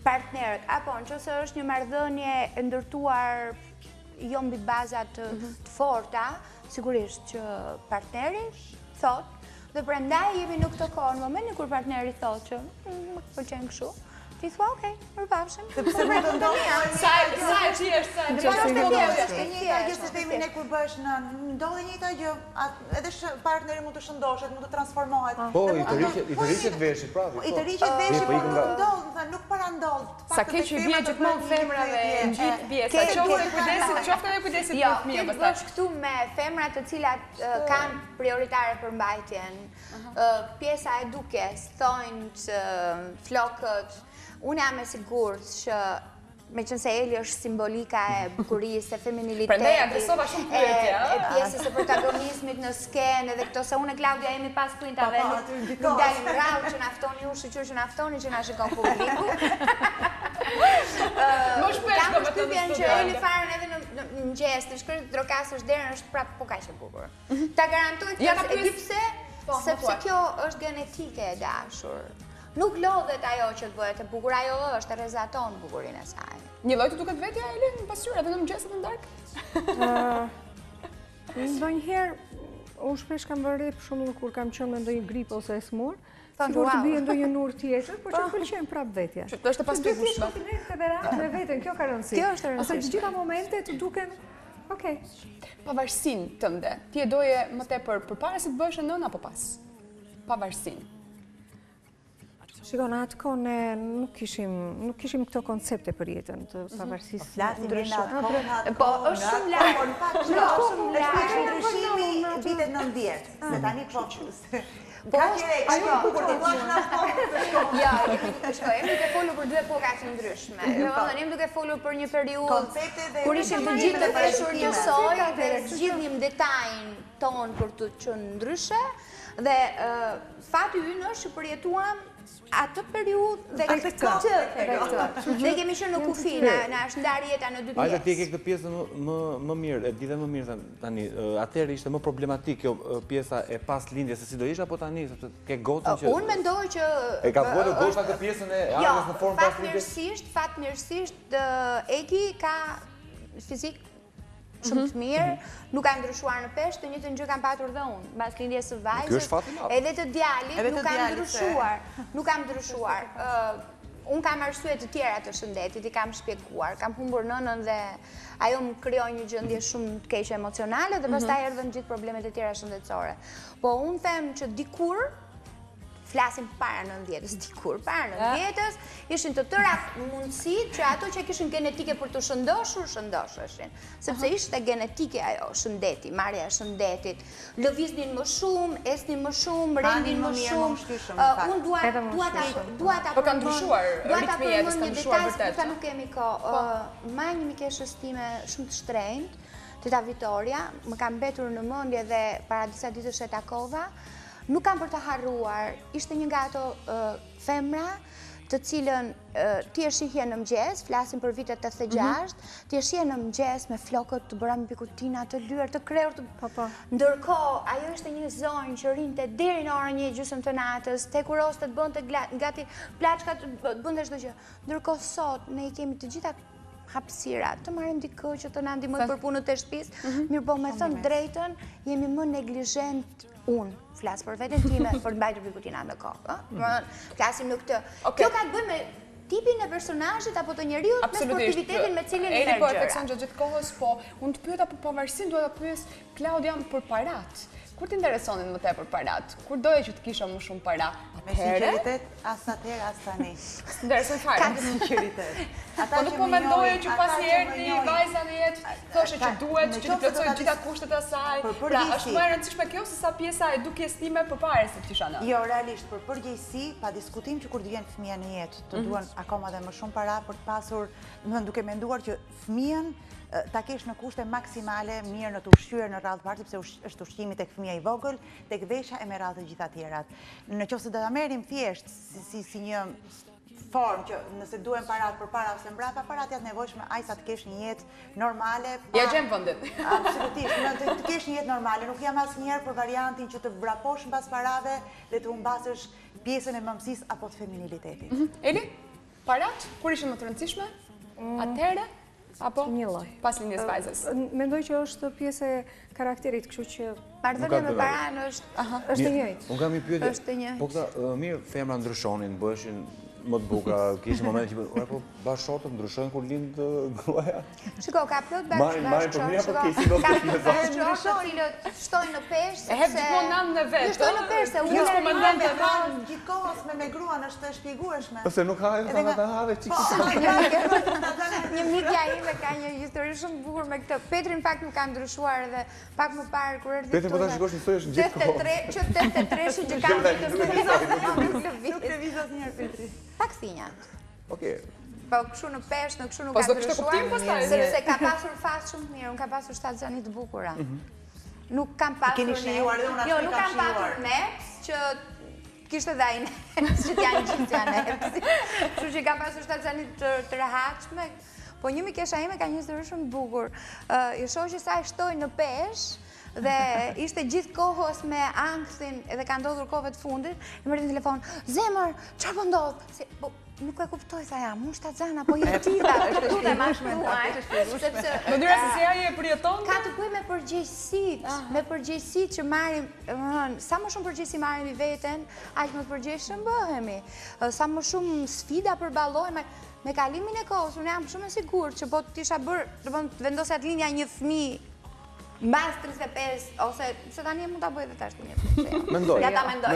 partnerët apo nëse është një marrëdhënie e ndërtuar jo mbi baza të forta, sigurisht që partneri thotë. Dhe prandaj jemi në këtë kohë, në momentin kur partneri thotë që më pëlqen kështu, ti thua, okej, përpafshim. Sepse më të ndodhë... Sa e që është, është njëta gjë se themi ne kur bësh në... Ndodhe njëta gjë, edhe partneri mund të shëndoshet, mund të transformohet. Po, i të rriqet veshit, pra. I të rriqet veshit, po nuk ndodhë, nuk para ndodhë. Sa ke që bje gjithmonë femrave në gjithë bje, sa qofte dhe kujdesit për fëmijë. Jo, ti bësh këtu me femrat të cilat kanë prioritare për mbajtjen, pjesa e dukjes, thonjt, flokët. Unë jam e sigurt që me qënë se Eli është simbolika e bukurisë, e feminilitetit, prandaj adresova shumë pyetje, e pjesës e protagonizmit në skenë, edhe këto se unë e Klaudia jemi pas printave, nuk dalim rrau që naftoni ju, shqyqyr që naftoni që na shikon publiku. Kam përshtypjen që Eli faren edhe në mëngjes, në shkrim të trokasësh derën është prapë po kaq e bukur. Ta garantoj të e di pse, sepse kjo është genetike e dashur. Nuk lodhet ajo që të bëhet e bukur, ajo është, e rrezaton bukurinë e saj. Një lloj të duket vetja Eli në pasqyrë edhe në mëngjeset e darkë? Ndonjëherë, unë shpesh kam vënë për shembull kur kam qenë me ndonjë grip ose e smur, sikur të bie ndonjë nur tjetër, por që pëlqen prapë vetja. Që është e paspjegueshme. Me veten, kjo ka rëndësi. Kjo është e rëndësishme. Ose të gjitha momentet të duken okej. Pavarësinë tënde, ti e doje më tepër përpara se të bëhesh nën apo pas? Pavarësinë. Shikon, atë kohë ne nuk kishim këto koncepte për jetën të pavarësisë. Po, është shumë lartë. Ndryshimi vitet 90, se tani po. Ja, jemi duke folur për dy epoka të ndryshme. Jemi duke folur për një periudhë kur ishim të gjithë të peshur njësoj dhe zgjidhnim detajin ton për të qenë ndryshe dhe fati ynë është që përjetuam atë periud dhe këtë periud. Ne kemi qenë në kufi, na është ndarë jeta në dy pjesë. Ajde ti e ke këtë pjesën më mirë, e di dhe më mirë tani. Atëherë ishte më problematik kjo pjesa e pas lindjes se si do ishte apo tani sepse ke gotën që unë mendoj që e ka vuajtur gosha këtë pjesën e ardhës në formë pas lindjes. Fatmirësisht Eki ka fizik shumë të mirë, nuk ka ndryshuar në peshë, të njëjtën gjë kam patur dhe unë, mbas lindjes së vajzës. Edhe të djalit nuk kam ndryshuar. Unë kam arsye të tjera të shëndetit, i kam shpjeguar, kam humbur nënën dhe ajo më krijoi një gjendje shumë të keqe emocionale dhe pastaj erdhën gjithë problemet e tjera shëndetësore. Po unë them që dikur flasim para 90-s, dikur para 90-s, ishin të tëra mundësit që ato që kishin genetike për të shëndoshur, shëndosheshin. Sepse ishte genetike ajo, shëndeti, marrja e shëndetit. Lëviznin më shumë, esnin më shumë, rendin më shumë. Unë dua ta po ka ndryshuar ritmi i jetës, ka ndryshuar vërtet. Nuk kemi kohë. Ma një mikeshës time shumë të shtrenjtë, teta Vitoria, më ka mbetur në mendje dhe para disa ditësh e takova. Nuk kam për të harruar, ishte një nga ato femra të cilën ti e shihje në mëngjes, flasim për vitet 86, ti e shihje në mëngjes me flokët të bëra me pikutina, të lyer, të kreur, ndërkohë ajo ishte një zonjë që rinte deri në orën 1:30 të natës, te kurostet bënte gati plaçkat, bënte çdo gjë. Ndërkohë sot ne i kemi të gjitha hapësira, të marrim dikë që të na ndihmojë për punët e shtëpisë, mirë po me thënë drejtën, jemi më neglizhent unë. Flasë për vetën time, për të mbajtur pikutina në kokë. Flasim në këtë. Kjo ka të bëjë me tipin e personazhit apo të njeriut, me sportivitetin me cilin i merr gjëra. Po e thekson gjithë kohës, po unë të pyeta për pavarësinë, duhet ta pyes Klaudia për parat. Kur t'interesonin më tepër parat? Kur doje që të kisha më shumë para? Me sinqeritet, as atëherë, as tani. S'intereson fare. Ka sinqeritet. Po nuk po mendoje që pasi erdhi vajza në jetë, thoshe që duhet që të plotësoj gjitha kushtet e saj. Pra, është më e rëndësishme kjo se sa pjesa e dukjes time përpara se të kisha në. Jo, realisht, për përgjegjësi, pa diskutim që kur të vjen fëmia në jetë, të duan akoma dhe më shumë para për të pasur, duke menduar që fëmijën ta kesh në kushte maksimale, mirë në të ushqyer në radhë parti, sepse është ushqimi tek fëmia i vogël, tek vesha e me radhë të gjitha tjerat. Në qoftë se do ta merrim thjesht si një formë që nëse duhen parat përpara ose mbrapa, parat janë të nevojshme aq sa të kesh një jetë normale. Ja gjem vendin. Absolutisht, të kesh një jetë normale, nuk jam asnjëherë për variantin që të vraposh mbas parave dhe të humbasësh pjesën e mamësisë apo të feminilitetit. Eli, parat kur ishin më të rëndësishme? Atëherë apo një lloj pas lindjes vajzës? Mendoj që është pjesë e karakterit, kështu që marrëdhënia me paranë është e njëjtë. Unë kam një pyetje. Është e njëjtë. Po këta mirë femra ndryshonin, bëheshin më të bukura, kishin momente që po bashkëshortët ndryshojnë kur lind gruaja. Shiko, ka plot bashkëshortë. Cilët shtojnë në peshë. E hep gjithmonë nanë në vetë. Shtojnë në peshë se unë po mendoj me radhë gjithkohës me gruan është e shpjegueshme. Ose nuk hahen sa ata hahen çik. Një mikja ime ka një histori shumë bukur me këtë. Petri në fakt nuk ka ndryshuar edhe pak më parë kur erdhi. Petri po ta shikosh historisht gjithkohë. Që 83-shin që ka një Nuk e vizë asnjëherë Petri. Pak thinjat. Okej. Po kështu në peshë, në kështu nuk ka ndryshuar, sepse ka pasur fat shumë të mirë, unë ka pasur 7 zani të bukura. Nuk kam pasur Jo, nuk kam pasur neps që kishte dhe ai neps që t'janë gjithë janë neps. Kështu që kam pasur 7 zani të rehatshme. Po një mikesha ime ka një histori shumë të bukur. I shoh që sa e shtoi në peshë dhe ishte gjithë kohës me anksin edhe ka ndodhur kohëve të fundit, i merrti në telefon, "Zemër, çfarë po ndodh?" Nuk e kuptoj, tha jam, unë 7 zana, po jetë tila, është të ma shtuaj, sepse... Mënyra se si aje e përjeton? Ka të bëj me përgjegjësit që marim, sa më shumë përgjegjësi marim i veten, aq më të përgjegjshëm bëhemi. Sa më shumë sfida përballojmë, me kalimin e kohës, unë jam shumë e sigurt që po t'isha bërë, të vendosja të linja një fëmijë mbas 35, ose se tani mund ta bëj edhe tash një fëmijë. Mendoj. Ja ta mendoj.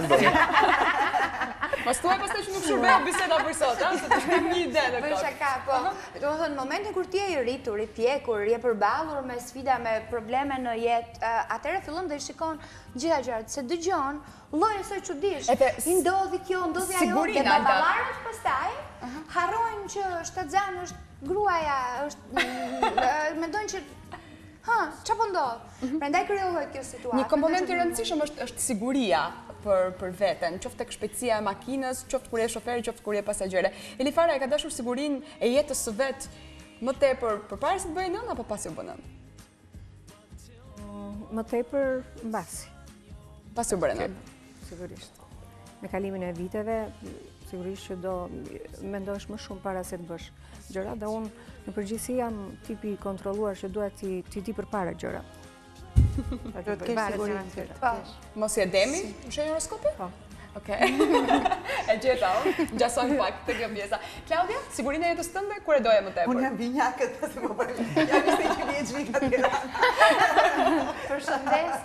Pas tuaj pastaj që nuk shërbeu biseda për sot, se të shkrim një ide në këtë. Shaka, po. Domethënë momentin kur ti je i rritur, i pjekur, je përballur me sfida, me probleme në jetë, atëherë fillon dhe i shikon gjitha gjërat, se dëgjon lloje së çudish. I ndodhi kjo, ndodhi ajo, dhe baballarët pastaj harrojnë që shtatzan është gruaja, është mendojnë që çfarë po ndodhë. Prandaj krijohet kjo situatë. Një komponent i rëndësishëm është siguria për veten, qoftë tek shpejtësia e makinës, qoftë kur je shoferi, qoftë kur je pasagjere. Elifara e ka dashur sigurinë e jetës së vet më tepër përpara se të bëjë nën apo pasi u bë nën? Më tepër mbasi. Pasi u bëre nën. Sigurisht. Me kalimin e viteve, sigurisht që do mendosh më shumë para se të bësh gjëra, dhe unë në përgjithësi jam tipi i kontrolluar që duhet ti di përpara gjëra. Do të kesh sigurinë. Mos je demi në shenjë horoskopi? Po. Okej. E gjeta, gjasoj pak të kjo pjesa. Klaudia, sigurinë e jetës tënde, kur e doje më tepër? Unë jam vinjakët, pas më bërë. Jam ishte i qëllje gjvika të Tiranë. Përshëndes.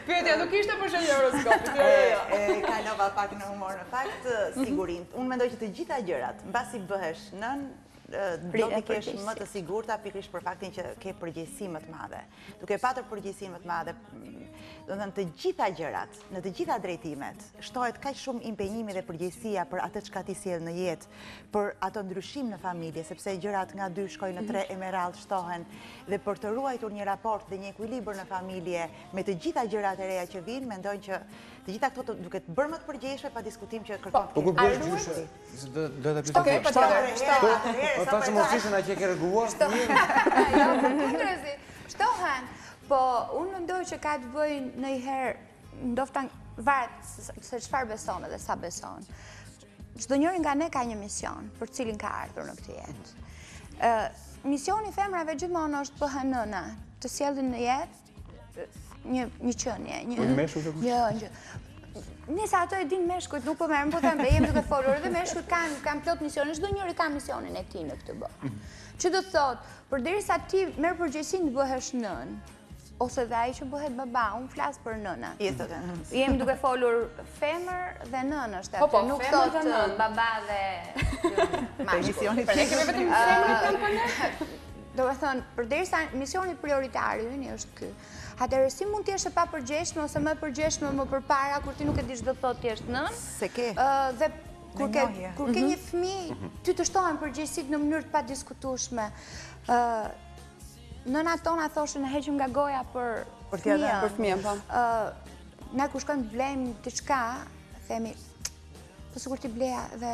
Pyetja nuk ishte për shenjë horoskopit. Kalova pak në humor në fakt, sigurinë. Unë mendoj që të gjitha gjërat, mbasi bëhesh nën, do të kesh më të sigurta pikërisht për faktin që ke përgjegjësi më të madhe. Duke patur përgjegjësi më të madhe, do të thënë të gjitha gjërat, në të gjitha drejtimet, shtohet kaq shumë impenjimi dhe përgjegjësia për atë çka ti sjell në jetë, për ato ndryshim në familje, sepse gjërat nga 2 shkojnë në 3 emerald shtohen, dhe për të ruajtur një raport dhe një ekuilibër në familje me të gjitha gjërat e reja që vinë, mendoj që të gjitha këto duke të bërë më të përgjegjshme pa diskutim që kërkon. Po kur bësh gjyshe, do ta pyesë. Po ta mos ishte na që ke rregulluar fëmijën. Jo, përkundërzi. Shtohen. Po unë mendoj që ka të bëjë ndonjëherë, ndoshta varet se çfarë beson edhe sa beson. Çdo njeri nga ne ka një mision për cilin ka ardhur në këtë jetë. Misioni i femrave gjithmonë është bëhen nëna, të sjellin në jetë një qenie, një Nëse ato e din meshkujt, nuk po merrem, po them, jemi duke folur, edhe meshkujt kanë plot misionin, çdo njeri ka misionin e tij në këtë botë. Që do të thotë, përderisa ti merr përgjegjësinë të bëhesh nën, ose dhe ai që bëhet baba, unë flas për nëna. Jemi duke folur femër dhe nën është atë, nuk thotë baba dhe mashkull. Ne kemi vetëm femër për ne. Do të thonë, përderisa misioni prioritar ynë është ky. Atëherë si mund të jesh e papërgjegjshme ose më e përgjegjshme më përpara kur ti nuk e di ç'do thotë ti është nën? Se ke. Dhe kur ke një fëmijë, ty të shtohen përgjegjësitë në mënyrë të padiskutueshme. Nënat tona thoshin e heqim nga goja për fëmijën, po. Na kur shkojmë të blejmë diçka, themi, po sikur ti bleja dhe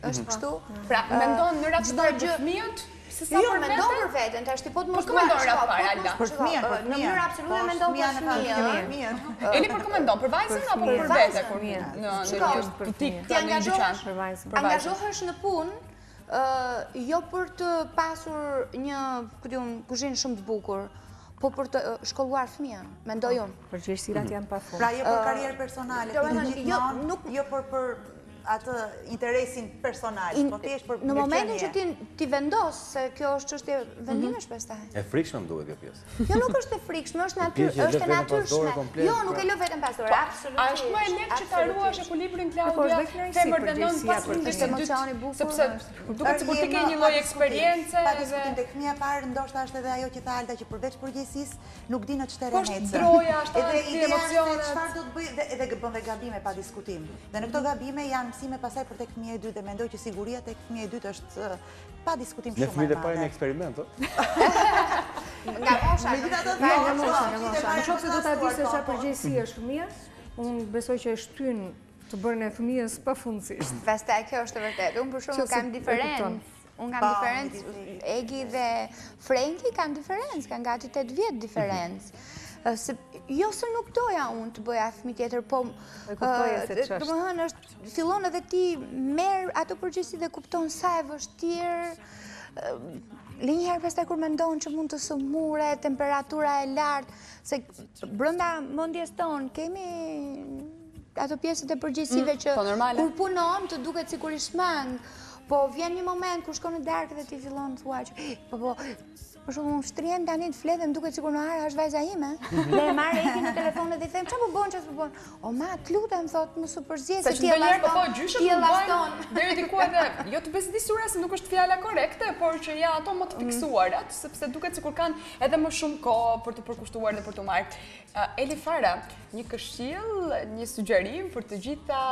është kështu. Pra, mendon në raportar për fëmijët? Jo, mendon për veten, tash ti po të mos mendon raportar, Alda. Për fëmijën, në mënyrë absolute mendon për fëmijën. Eli për komendon, për vajzën apo për veten? Në angazhohesh në punë, jo për të pasur një kuzhinë shumë të bukur, po për të shkolluar fëmijën, mendoj unë. Përgjegjësirat janë pafund. Pra jo për karrierë personale, jo për atë interesin personal, po thjesht për në momentin që ti vendos se kjo është çështje vendimesh pastaj. E frikshme më duhet kjo pjesë. Jo, nuk është e frikshme, është natyrshme. Jo, nuk e lë veten pasore, absolutisht. A është më e lehtë që ta ruash ekuilibrin, Klaudia, femër dhe nën pas fundit të emocioni bukur, sepse duket sikur ti ke një lloj eksperiencë pa diskutim tek fëmia parë, ndoshta është edhe ajo që tha Alda që përveç përgjegjësisë nuk di në ç'terren ecë. Është droja, është edhe emocionet. Çfarë do të bëj edhe bën dhe gabime pa diskutim. Dhe në këto gabime janë mësime pasaj për tek fëmia e dytë, dhe mendoj që siguria tek fëmia e dytë është pa diskutim shumë. Ne fëmijët e parë në eksperiment, Nga mosha. Në qoftë se do ta di se çfarë përgjegjësi është fëmia, unë besoj që e shtyn të bërën e fëmijës pafundësisht. Pastaj kjo është e vërtetë. Unë për shkak kam diferencë. Unë kam diferencë. Egi dhe Frenki kanë diferencë, kanë gati 8 vjet diferencë. Jo se nuk doja unë të bëja fëmijë tjetër, po domethënë është fillon edhe ti merr ato përgjegjësi dhe kupton sa e vështirë. Linjëherë pastaj kur mendon që mund të sëmure, temperatura e lartë, se brenda mendjes tonë kemi ato pjesët e përgjegjësive që kur punon të duket sikur i shmang, po vjen një moment kur shkon në darkë dhe ti fillon të thua që po për shumë unë shtrien tani të fledhem duket sikur në ara është vajza ime. Dhe e marrë Eki në telefon dhe i them çfarë po bën, çfarë po bën. O ma, të lutem thot mos u përzgjes se ti e laston. Deri diku edhe jo të bezdisura se nuk është fjala korrekte, por që ja ato më të fiksuarat, sepse duket sikur kanë edhe më shumë kohë për të përkushtuar dhe për të marrë. Elifara, një këshill, një sugjerim për të gjitha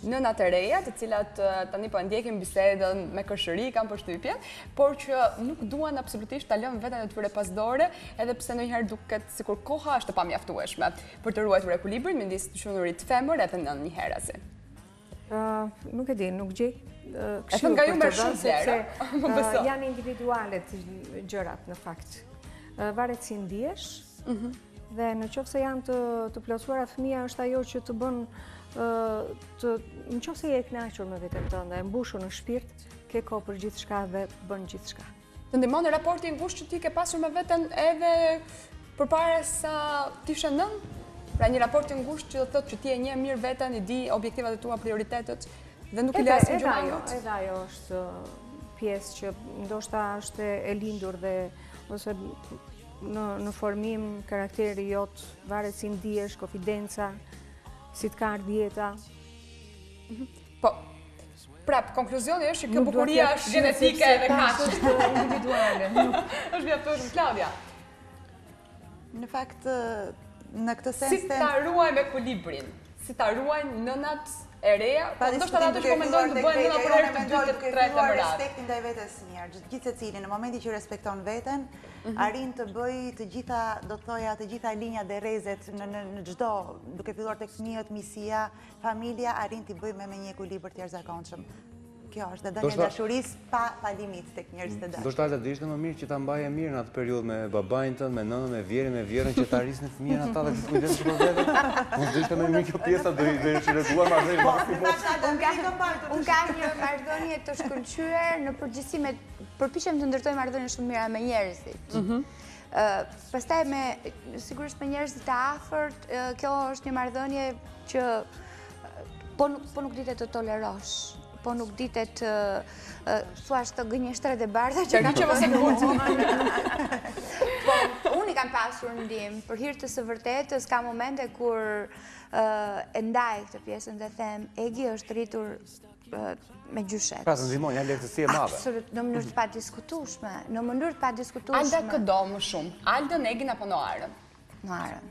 nënat e reja, të cilat tani po ndjekin bisedë edhe me kërshëri, kam përshtypje, por që nuk duan absolutisht ta lënë veten e tyre pas dore, edhe pse ndonjëherë duket sikur koha është e pamjaftueshme për të ruajtur ekuilibrin midis çunurit femër edhe nën një herasi. Nuk e di, nuk gjej këshill nga ju me shumë sepse janë individuale gjërat në fakt. Varet si ndihesh, dhe në qoftë se janë të plotësuara fëmia është ajo që të bën në qoftë se je e kënaqur me veten tënde, e mbushur në shpirt, ke kohë për gjithçka dhe bën gjithçka. Të ndihmon në raporti i ngushtë që ti ke pasur me veten edhe përpara sa ti ishe nën? Pra një raport i ngushtë që do thotë që ti e njeh mirë veten, i di objektivat e tua, prioritetet dhe nuk i lë asnjë gjë angut. Edhe ajo është pjesë që ndoshta është e lindur dhe ose në formim karakteri jot, varet si ndihesh, konfidenca, si të ka ardhur jeta. Po, prap, konkluzioni është që kjo bukuria është genetike dhe kaq. Është individuale. Është mjaftueshëm, Claudia. Në fakt, në këtë sens... Si ta ruajmë ekuilibrin? Si ta ruajnë nënat e reja? Ndoshta ata që mendojnë të bëjnë nëna për herë të dytë, të tretë më radhë. Respektin ndaj vetes mirë. Gjithë secili në momentin që respekton veten, arrin të bëj të gjitha, do të thoja, të gjitha linjat dhe rrezet në çdo, duke filluar tek fëmijët, misia, familja, arrin të bëj me një ekuilibër të jashtëzakonshëm. Kjo është dhe dënje dashurisë pa limit tek njerëzit e dashur. Do shta të ishte më mirë që ta mbaje mirë në atë periudhë me babajnë tënë, me nënën, me vjerin, me vjerën, që ta rrisnin fëmijën ata dhe të kujdesin për vete. Mos do ishte më mirë kjo pjesa, do i shirëtuar marrëdhënie. Unë kam një marrëdhënie të shkëlqyer në përgjithësi përpiqem të ndërtoj marrëdhënie shumë mira me njerëzit. Pastaj sigurisht me njerëzit të afërt, kjo është një marrëdhënie që po nuk ditet të tolerosh. Po nuk ditet thuash të gënjeshtrat e bardha që ka që mos e kurrë. Po unë i kam pasur ndihmë për hir të së vërtetës, ka momente kur e ndaj këtë pjesën dhe them Egi është rritur me gjyshet. Pra të ndihmon, janë lehtësi e madhe. Absolut, në mënyrë të padiskutueshme, në mënyrë të padiskutueshme. Alda këdo më shumë? Aldën, Egin apo Noarën? Noarën.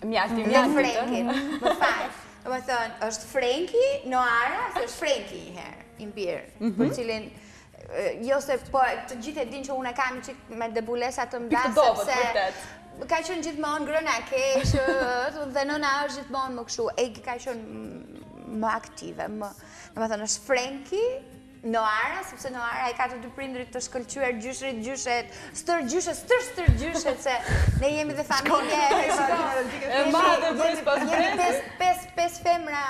Mjafti. Frenkin, më fal. Do të thënë, është Frenki, Noara, se është Frenki një herë, i mbirë, për cilin, jo se po të gjithë e din që unë e kam që me debulesa të mda, sepse ka qënë gjithmonë ngrëna kesh, dhe nëna është gjithmonë më kështu, Egi ka qënë më aktive, do të thënë, është Frenki, Noara, sepse Noara i ka të dy prindrit të shkëlqyer gjyshet, stërgjyshet, se ne jemi dhe familje. E madhe brez pas brez. Jemi 5 femra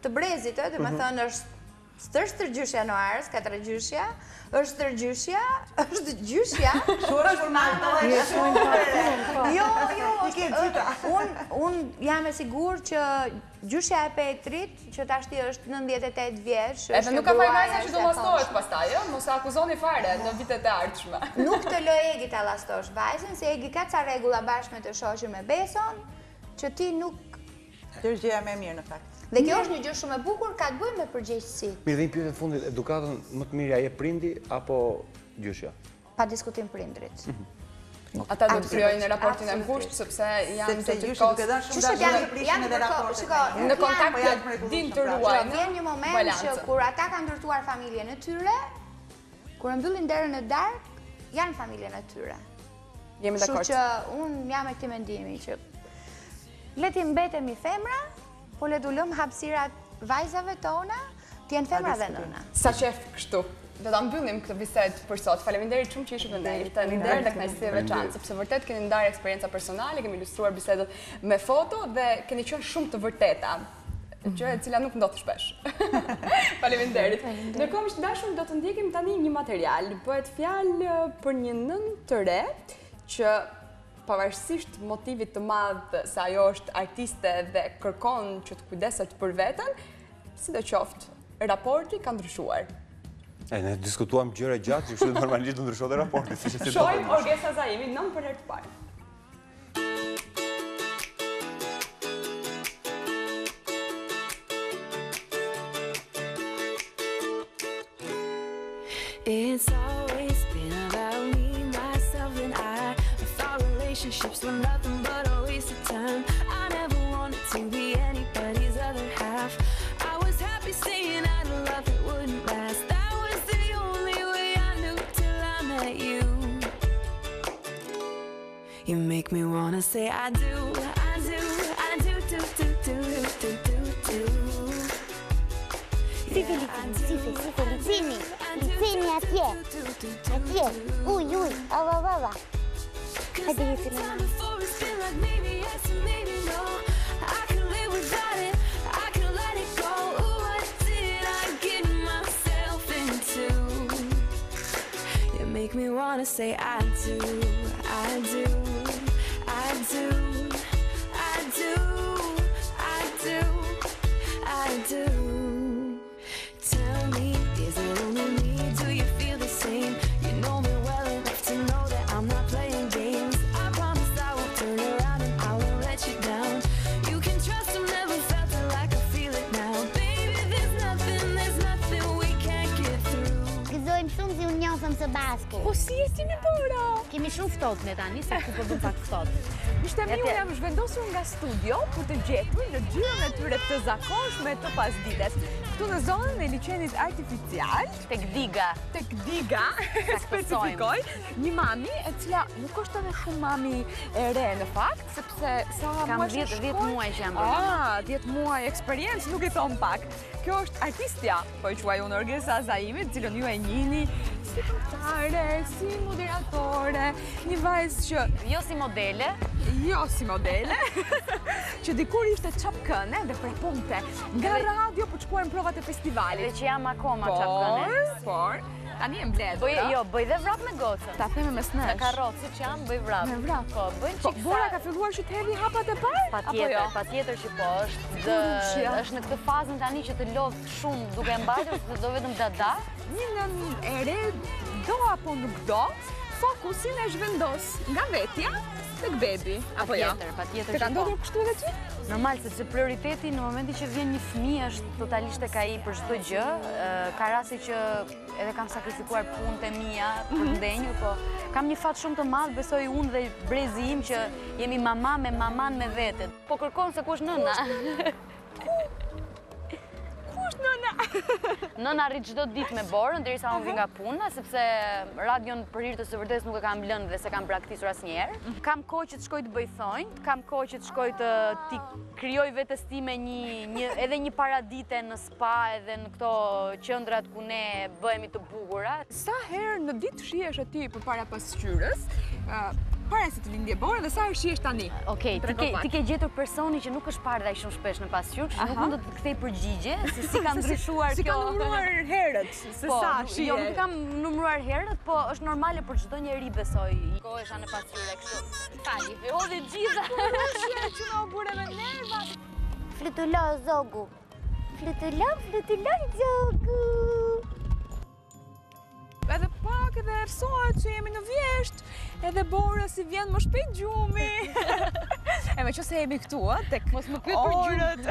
të brezit, dhe më thënë është stërgjyshja Noarës, 4 gjyshja, është stërgjyshja, është gjyshja. Shura shurman. Jo, unë jam e sigur që gjyshja e Petrit, që tashti është 98 vjeç. Edhe nuk ka faj vajza që do lastohet pastaj, mos e akuzoni fare në vitet e ardhshme. Nuk të lë Egi ta lastosh vajzën, se Egi ka ca rregulla bashkë me të shoqën me Beson, që ti nuk... Kjo është gjëja më e mirë në fakt. Dhe kjo është një gjë shumë e bukur, ka të bëjë me përgjegjësi. Mirë, dhe një pyetje fundit, edukatën më të mirë e prindi apo gjyshja? Pa diskutim prindrit. Ata do të krijojnë në raportin e ngushtë, sepse janë të gjyshët shumë dashur të prishin edhe raportet. Në kontakt din të ruajnë. Vjen një moment që kur ata kanë ndërtuar familjen e tyre, kur e mbyllin derën e darkë, janë familjen e tyre. Jemi dakord. Kështu që unë jam me këtë mendimi që le të mbetemi femra, po le të lëmë hapësirat vajzave tona, të jenë femra dhe nëna. Sa qef kështu. Do ta mbyllim këtë bisedë për sot. Faleminderit shumë që ishit me ne. Të nderë dhe kënaqësi e veçantë, sepse vërtet keni ndarë eksperjenca personale, kemi ilustruar bisedët me foto dhe keni qenë shumë të vërteta. Gjë e cila nuk ndodh shpesh. Faleminderit. Ndërkohë miq të dashur, do të ndjekim tani një material. Bëhet fjalë për një nën të re që pavarësisht motivit të madh se ajo është artiste dhe kërkon që të kujdeset për veten, sidoqoftë raporti ka ndryshuar. Ne diskutuam gjëra gjatë, që normalisht do ndryshonte raporti. Shohim Orgesa Zaimi nën për herë të parë. It's always been about me, myself and I. I thought relationships were nothing but a waste of time. I never wanted to be anybody's other half. I was happy saying I loved it. You make me wanna say I do, I do, I do, do, do, do, do, do, do. Si Felicini, Licini atje, atje, uj, ava. Hajde jesi me na. Make me wanna say I do, I do, I do, I do, I do, I do. Tell me, is it only me? Do you feel the same? You know me well enough to know that I'm not playing games. I promise I will turn around and I won't let you down. You can trust I've never felt it like I feel it now. Baby, there's nothing we can't get through. Gëzojmë shumë si unë njohëm së bashku. Po si e si me bora? Kemi shumë ftohtë ne tani, sa ku po bëm pak ftohtë. Ishte unë jam zhvendosur nga studio për të gjetur në gjyrën e tyre të zakonshme të pasdites. Këtu në zonën e liçenit artificial, tek Diga, specifikoj, një mami e cila nuk është edhe shumë mami e re në fakt, sepse sa muaj 10 muaj që jam bërë. 10 muaj eksperiencë, nuk i thon pak. Kjo është artistja, po i quaj unë Orgesa Zaimit, cilën ju e njihni si këngëtare, si moderatore, një vajzë që jo si modele, që dikur ishte çapkëne dhe preponte nga radio për të shkuar në provat e festivalit. Dhe që jam akoma çapkëne. Por, tani e mbledhur. Bëj dhe vrap me gocën. Ta theme me snesh. Në karrocë që jam, bëj vrap. Me vrap. Po, bëjnë çik. Bora ka filluar që të hedhë hapat e parë? Patjetër që po, është në këtë fazën tani që të lodh shumë duke mbajtur, se do vetëm dada. Një nën e re, do apo nuk do, fokusin e zhvendos nga vetja tek bebi. Apo jo? Patjetër. Të ka ndodhur kështu edhe ty? Normal, sepse prioriteti në momenti që vjen një fëmijë është totalisht tek ai për çdo gjë. Ka raste që edhe kam sakrifikuar punët e mia për ndenjur, po kam një fat shumë të madh, besoj unë dhe brezi im që jemi mama me maman me vete. Po kërkon se ku është nëna. Nëna rrit çdo ditë me Borën derisa unë vi nga puna, sepse radion për hir të së vërtetës nuk e kam lënë dhe se kam braktisur asnjëherë. Kam kohë që të shkoj të bëj thonjt, kam kohë që të shkoj të krijoj vetes time edhe një paradite në spa edhe në këto qendrat ku ne bëhemi të bukura. Sa herë në ditë shihesh aty përpara pasqyrës? Para se të lindje Bora dhe sa herë shihesh tani? Okej, ti ke gjetur personi që nuk është parë dhaj shumë shpesh në pasqyrë, kështu nuk mund të të kthej përgjigje se si ka ndryshuar kjo. Si ka numëruar herët, se sa shihesh? Jo, nuk kam numëruar herët, po është normale për çdo njeri besoj. Kohesha në pasqyrë kështu. Fali, hodhi gjitha. Shihesh që na bure me nerva. Flutullo zogu. Flutullo zogu. Edhe pak edhe ersohet që jemi në vjesht, edhe Bora si vjen më shpejt gjumi. Me që se jemi këtu, tek orët,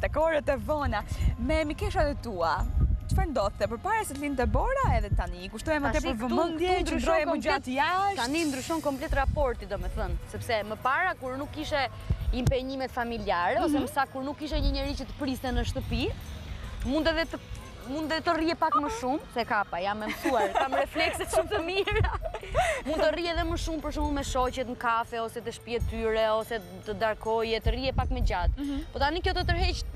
tek orët e vona, me mikeshat e tua. Çfarë ndodhte përpara se të lindte Bora edhe tani? Kushtojmë atë për vëmendje, qëndrojmë gjatë jashtë. Tani ndryshon komplet raporti, domethënë, sepse më para kur nuk kishe impenjimet familjare ose më saktë kur nuk kishe një njerëz që të priste në shtëpi, mund të rrije pak më shumë, se kapa, jam e mësuar, kam reflekset shumë të mira. Mund të rrije edhe më shumë, për shembull me shoqet në kafe, ose të shtëpi e tyre, ose të darkoje, të rrije pak më gjatë. Po tani kjo të tërheq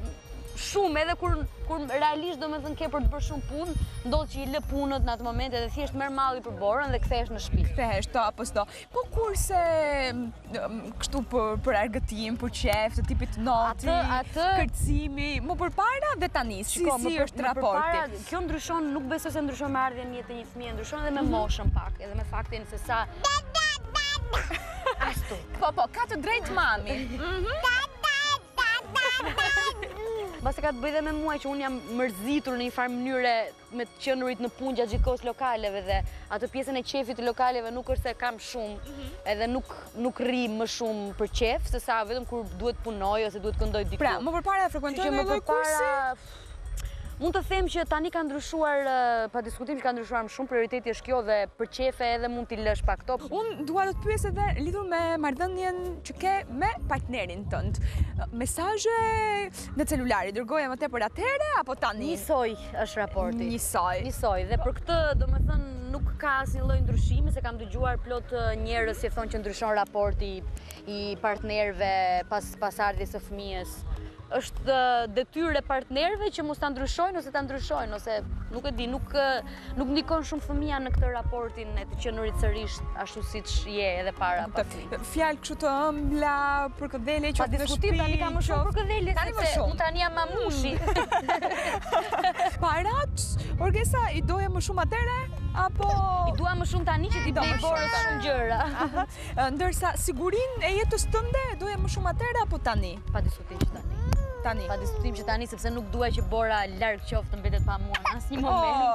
shumë, edhe kur realisht do me thënë ke për të bërë shumë punë, ndodhë që i lë punët në atë moment edhe thjesht merr malli për Borën dhe kthehesh në shtëpi. Kthehesh to apo s'do. Po kurse kështu për argëtim, për qef, të tipit noti, kërcimi, më përpara dhe tani, si është raporti? Kjo ndryshon, nuk besoj se ndryshon me ardhjen e jetë e një fëmije, ndryshon edhe me moshën pak, edhe me faktin se sa... Ashtu. Po, ka të drejtë mami. Basta ka të bëj dhe me mua që unë jam mërzitur në një farë mënyre me të qenurit në punë gjatë gjithë kohës lokaleve dhe atë pjesën e qefit të lokaleve nuk është se kam shumë edhe nuk rri më shumë për qef, se sa vetëm kur duhet punoj ose duhet këndoj diku. Pra, më përpara frekuentoj me lloj kursi? Mund të them që tani ka ndryshuar, pa diskutim që ka ndryshuar më shumë, prioriteti është kjo dhe për qefe edhe mund t'i lësh pak to. Unë dua të të pyes edhe lidhur me marrëdhënien që ke me partnerin tënd. Mesazhe në celular i dërgoje më tepër atëherë apo tani? Njësoj është raporti. Njësoj. Dhe për këtë, domethënë, nuk ka asnjë lloj ndryshimi, se kam dëgjuar plot njerëz që thonë që ndryshon raporti i partnerëve pas ardhjes së fëmijës. Është detyrë e partnerëve që mos ta ndryshojnë ose ta ndryshojnë, ose nuk e di, nuk ndikon shumë fëmia në këtë raportin e të qenurit sërish ashtu siç je edhe para pasi. Fjalë kështu të ëmbla, për këdhele që të diskutim, tani kam më shumë për këdhele, sepse unë tani jam mamushi. Parat, Orgesa, i doje më shumë atere, apo... I dua më shumë tani që t'i bëj borës shumë gjëra. Ndërsa, sigurin e jetës tënde, doje më shumë atere, apo tani? Pa diskutim që tani. Pa diskutim që tani, sepse nuk dua që Bora larg qoftë të mbetet pa mua në asnjë moment.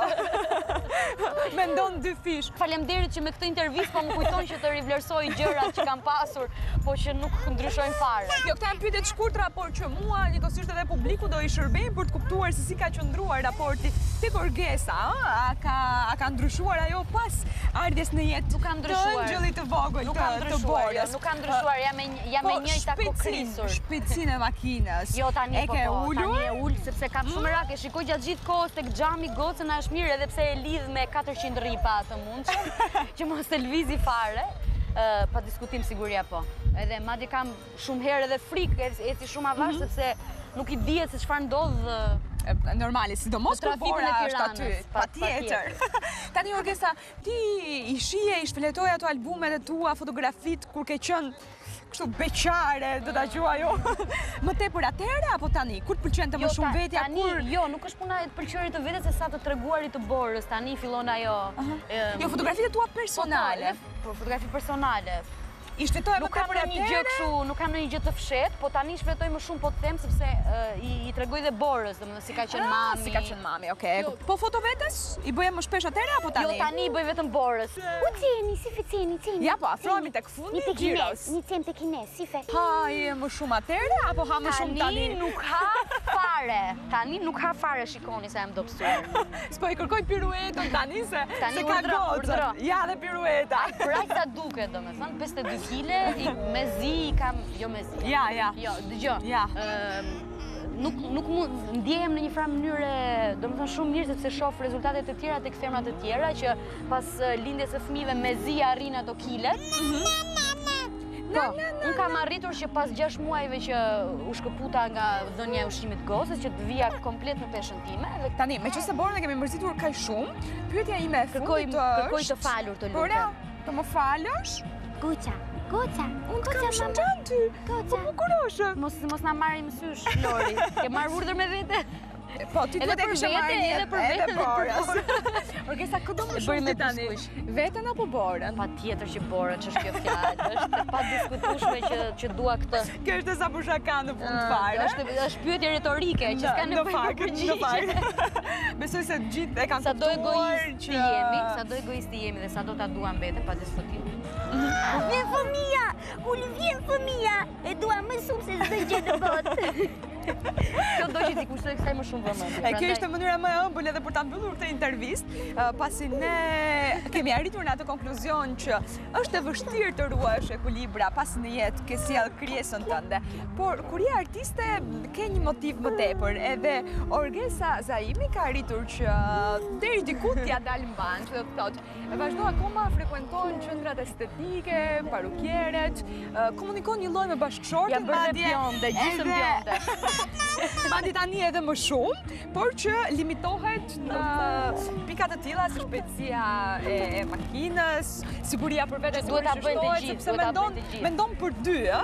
Mendon dy fish. Faleminderit që me këtë intervistë po më kujton që të rivlerësoj gjërat që kam pasur, po që nuk ndryshojnë fare. Jo, këta janë pyetje të shkurtra, por që mua, njëkohësisht edhe publiku do i shërbejnë për të kuptuar se si ka qëndruar raporti tek Orgesa, a ka ndryshuar ajo pas ardhjes në jetë të ëngjëllit të vogël të Borës? Nuk ka ndryshuar, jam e njëjta kokrisur. Shpejtësinë e makinës. Jo, tani e ke ulur? Tani e ul, sepse kam shumë rak, e shikoj gjatë gjithë kohës tek xhami gocën na është mirë, edhe pse e lidh me 400 rripa të mundshëm, që mos të lvizi fare, pa diskutim siguria po. Edhe madje kam shumë herë edhe frikë, eci shumë avash, sepse nuk i dihet se çfarë ndodh normali, sidomos kur Bora është aty, patjetër. Tani Orgesa, ti i shije, i shfletoj ato albumet e tua, fotografitë kur ke qenë kështu beqare, do ta quaj jo. Më tepër atëherë apo tani? Kur të pëlqente më shumë vetja? Jo, nuk është puna e të pëlqyerit të vetes se sa të treguarit të Borës. Tani fillon ajo. Jo, fotografitë tua personale. Po, fotografi personale. I shfletoj më tepër atëherë? Nuk kam ndonjë gjë të fshet, po tani shfletoj më shumë po të them sepse i tregoj dhe Borës, domethënë si ka qenë mami. Si ka qenë mami, okay. Po foto vetes i bëje më shpesh atëherë apo tani? Jo, tani i bëj vetëm Borës. U ceni, si fe ceni. Ja, po afrohemi tek fundi i xhiros. Një cen tek Ines, si fe. Ha je më shumë atëherë apo ha më shumë tani? Tani nuk ha fare. Tani nuk ha fare, shikoni sa jam dobësuar. S'po i kërkoj piruetën tani se ka gocë. Ja dhe pirueta. Për aq sa duket, domethënë 52 kile, me zi kam, jo me zi. Ja. Jo, dëgjoj. Ja. Nuk ndjehem në një farë mënyrë, domethënë shumë mirë sepse shoh rezultatet e tjera tek femrat e tjera që pas lindjes së fëmijëve me zi arrin ato kilet. Po, unë kam arritur që pas 6 muajve që u shkëputa nga dhënia e ushqimit gocës, që të vija komplet në peshën time. Tani, meqense Borën e kemi mërzitur kaq shumë, pyetja ime e fundit është... Kërkoj të falur, të lutem. Bora, të më falësh? Goca. Unë të kam shumë gjanë ty. Po bukuroshe. Mos na marri më sysh, Lori. Ke marrë urdhër me vete? Po, ti duhet e kishe marrë një edhe për vete dhe për Borën. Orgesa, këtë më shumë ti tani? Veten apo Borën? Pa tjetër që Borën, që është kjo fjallë. është pa diskutueshme që dua këtë. Kjo është e sa për shaka në fund fare. është pyetje retorike, që s'ka nevojë për përgjigje. Besoj se gjithë e kanë kuptuar që... Sa do egoisti jemi dhe sa do ta duam veten, pa diskutim. Vjen fëmia! Unë vjen fëmia! E dua më shumë se çdo gjë në botë. Kjo do që t'i kushtoj kësaj më shumë vëmendje. Kjo ishte mënyra më e ëmbël edhe për ta mbyllur këtë intervistë, pasi ne kemi arritur në atë konkluzion që është e vështirë të ruash ekuilibra pas në jetë ke sjell krijesën tënde. Por kur je artiste ke një motiv më tepër, edhe Orgesa Zaimi ka arritur që deri diku t'ja dalë mban, që do të thotë, vazhdo akoma frekuentojnë qendrat estetike, parukieret, komunikon një lloj me bashkëshortin, madje tani edhe më shumë, por që limitohet në pika të tilla si shpejtësia e makinës, siguria për vetë duhet ta bëjnë të gjithë, sepse mendon për dy, ë?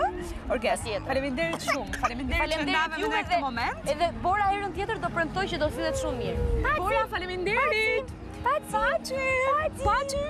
Orgesa, faleminderit shumë. Faleminderit që ndave në këtë moment. Edhe Bora herën tjetër do premtoj që do sillet shumë mirë. Bora, faleminderit. Paçi.